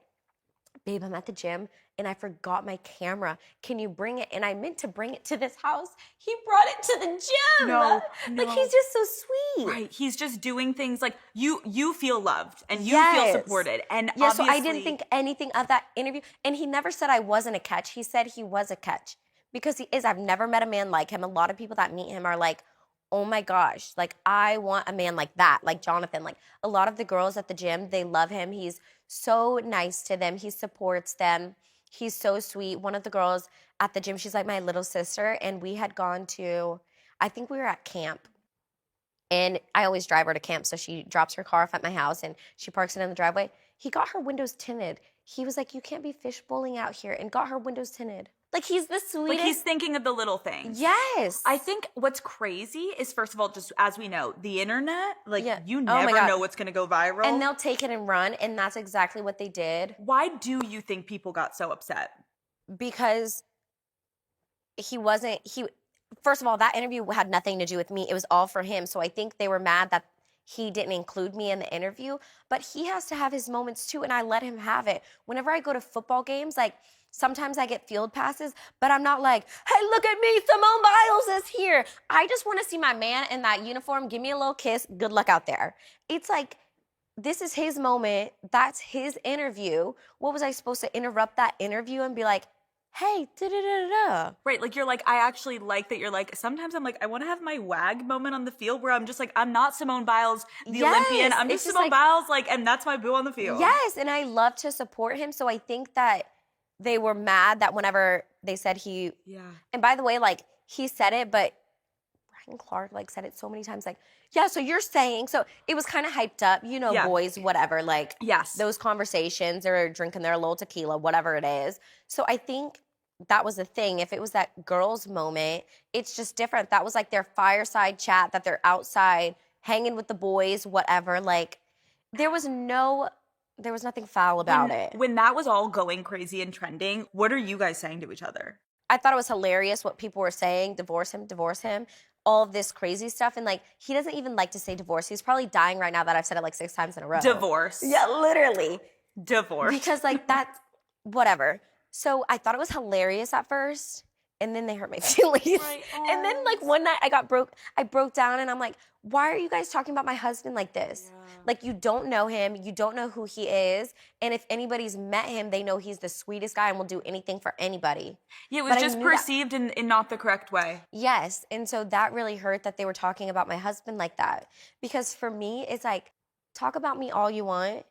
babe, I'm at the gym and I forgot my camera. Can you bring it? And I meant to bring it to this house. He brought it to the gym.
No.
Like, he's just so sweet.
Right. He's just doing things like you feel loved and you feel supported. And
yeah,
obviously,
so I didn't think anything of that interview. And he never said I wasn't a catch. He said he was a catch because he is. I've never met a man like him. A lot of people that meet him are like, oh my gosh, like I want a man like that, like Jonathan. Like a lot of the girls at the gym, they love him. He's so nice to them. He supports them. He's so sweet. One of the girls at the gym, she's like my little sister. And we had gone to, I think we were at camp. And I always drive her to camp. So she drops her car off at my house and she parks it in the driveway. He got her windows tinted. He was like, you can't be fishbowling out here, and got her windows tinted. Like, he's the sweetest.
like he's thinking of the little things.
Yes.
I think what's crazy is, first of all, just as we know, the internet, like you
Oh my
never
God.
know what's going to go viral.
And they'll take it and run, and that's exactly what they did.
Why do you think people got so upset?
Because first of all, that interview had nothing to do with me. It was all for him. So I think they were mad that he didn't include me in the interview. But he has to have his moments too, and I let him have it. Whenever I go to football games, like, sometimes I get field passes, but I'm not like, hey, look at me, Simone Biles is here. I just want to see my man in that uniform. Give me a little kiss. Good luck out there. It's like, this is his moment. That's his interview. What was I supposed to interrupt that interview and be like, hey, da-da-da-da-da?
Right, like you're like, I actually like that you're like, sometimes I'm like, I want to have my wag moment on the field where I'm just like, I'm not Simone Biles, the Olympian. I'm just Simone Biles, like, and that's my boo on the field.
Yes, and I love to support him. So I think that they were mad that whenever they said and by the way, like, he said it, but Brian Clark, like, said it so many times, like, yeah, so you're saying, so it was kind of hyped up, boys, whatever, like,
yes,
those conversations, or drinking their little tequila, whatever it is. So I think that was the thing. If it was that girls' moment, it's just different. That was like their fireside chat, that they're outside hanging with the boys, whatever. Like, there was nothing foul about it.
When that was all going crazy and trending, what are you guys saying to each other?
I thought it was hilarious what people were saying, divorce him, all of this crazy stuff. And like, he doesn't even like to say divorce. He's probably dying right now that I've said it like 6 times in a row.
Divorce.
Yeah, literally.
Divorce.
Because like, that's whatever. So I thought it was hilarious at first, and then they hurt my feelings.
Right.
And then like one night I broke down, and I'm like, why are you guys talking about my husband like this?
Yeah.
Like, you don't know him, you don't know who he is, and if anybody's met him, they know he's the sweetest guy and will do anything for anybody.
Yeah, it was just perceived in not the correct way.
Yes, and so that really hurt that they were talking about my husband like that. Because for me, it's like, talk about me all you want,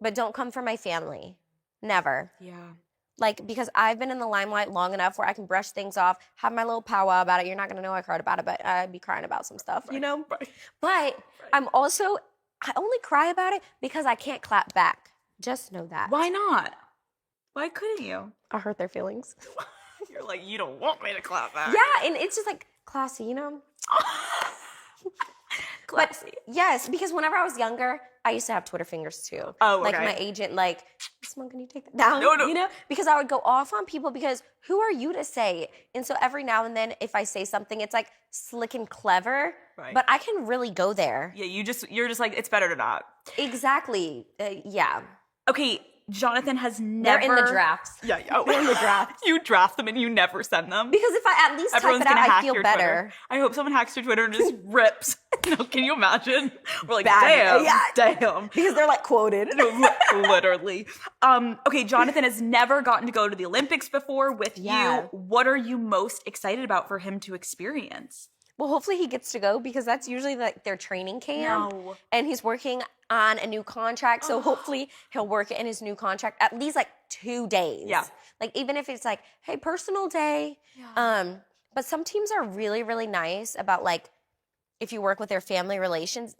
but don't come for my family. Never.
Yeah.
Like, because I've been in the limelight long enough where I can brush things off, have my little powwow about it. You're not going to know I cried about it, but I'd be crying about some stuff,
Right.
But I only cry about it because I can't clap back. Just know that.
Why not? Why couldn't you?
I hurt their feelings.
You're like, you don't want me to clap back.
Yeah, and it's just like classy,
Classy.
But yes, because whenever I was younger, I used to have Twitter fingers too.
Oh, okay.
Like, my agent, like, Simone, can you take that down?
No.
Because I would go off on people because who are you to say it? And so every now and then, if I say something, it's like slick and clever,
Right.
but I can really go there.
Yeah, you're just like, it's better to not.
Exactly. Yeah.
Okay, Jonathan has never...
They're in the drafts.
Yeah.
They're in the draft.
You draft them and you never send them.
Because if I at least
Everyone's
type it
gonna
out,
hack
I feel
your
better.
Twitter. I hope someone hacks your Twitter and just rips. No, can you imagine? We're like,
Bad.
damn.
Because they're like quoted.
No, literally. Okay, Jonathan has never gotten to go to the Olympics before with you. What are you most excited about for him to experience?
Well, hopefully he gets to go because that's usually like their training camp.
No.
And he's working on a new contract. So hopefully he'll work in his new contract at least like 2 days.
Yeah.
Like even if it's like, hey, personal day.
Yeah.
But some teams are really, really nice about like if you work with their family relations.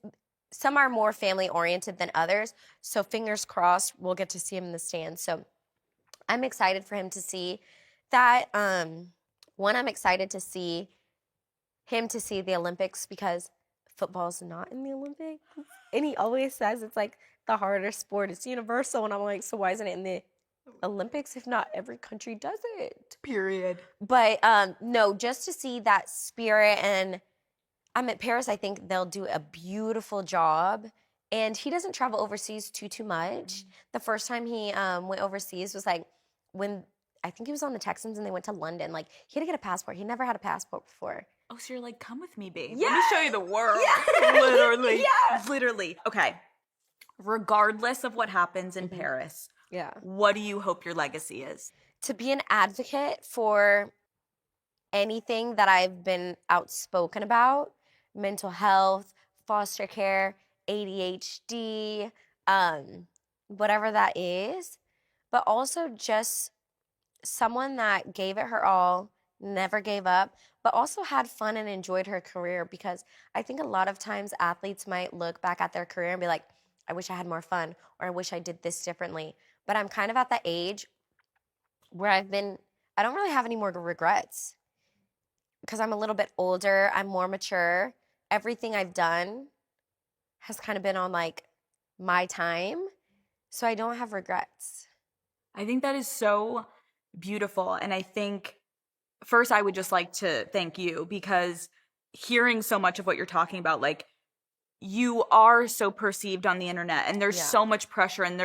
Some are more family oriented than others. So fingers crossed we'll get to see him in the stands. So I'm excited for him to see that. One, I'm excited to see him to see the Olympics because football's not in the Olympics. And he always says it's like the harder sport. It's universal. And I'm like, so why isn't it in the Olympics if not every country does it?
Period.
But no, just to see that spirit. And I'm at Paris, I think they'll do a beautiful job. And he doesn't travel overseas too much. The first time he went overseas was like when I think he was on the Texans and they went to London. Like he had to get a passport. He never had a passport before.
Oh, so you're like, come with me, babe.
Yeah.
Let me show you the world.
Yeah.
Literally.
Yeah.
Literally. Okay. Regardless of what happens in Paris,
Yeah.
what do you hope your legacy is?
To be an advocate for anything that I've been outspoken about, mental health, foster care, ADHD, whatever that is, but also just someone that gave it her all, never gave up, but also had fun and enjoyed her career because I think a lot of times athletes might look back at their career and be like, I wish I had more fun or I wish I did this differently. But I'm kind of at the age where I don't really have any more regrets because I'm a little bit older, I'm more mature. Everything I've done has kind of been on like my time, so I don't have regrets.
I think that is so beautiful. And I think first I would just like to thank you because hearing so much of what you're talking about, like you are so perceived on the internet and there's so much pressure and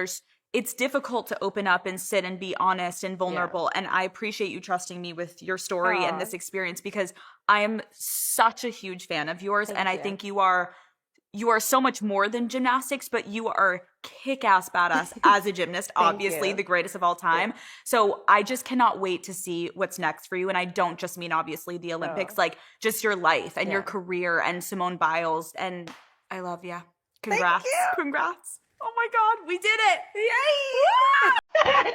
it's difficult to open up and sit and be honest and vulnerable. And I appreciate you trusting me with your story and this experience because I am such a huge fan of yours.
Thank
and I
you.
think you are so much more than gymnastics, but you are kick-ass badass as a gymnast, obviously
you.
the greatest of all time. Yeah. So I just cannot wait to see what's next for you. And I don't just mean obviously the Olympics, like just your life and your career and Simone Biles. And I love you. Congrats.
Thank you.
Congrats. Oh my God, we did it.
Yay!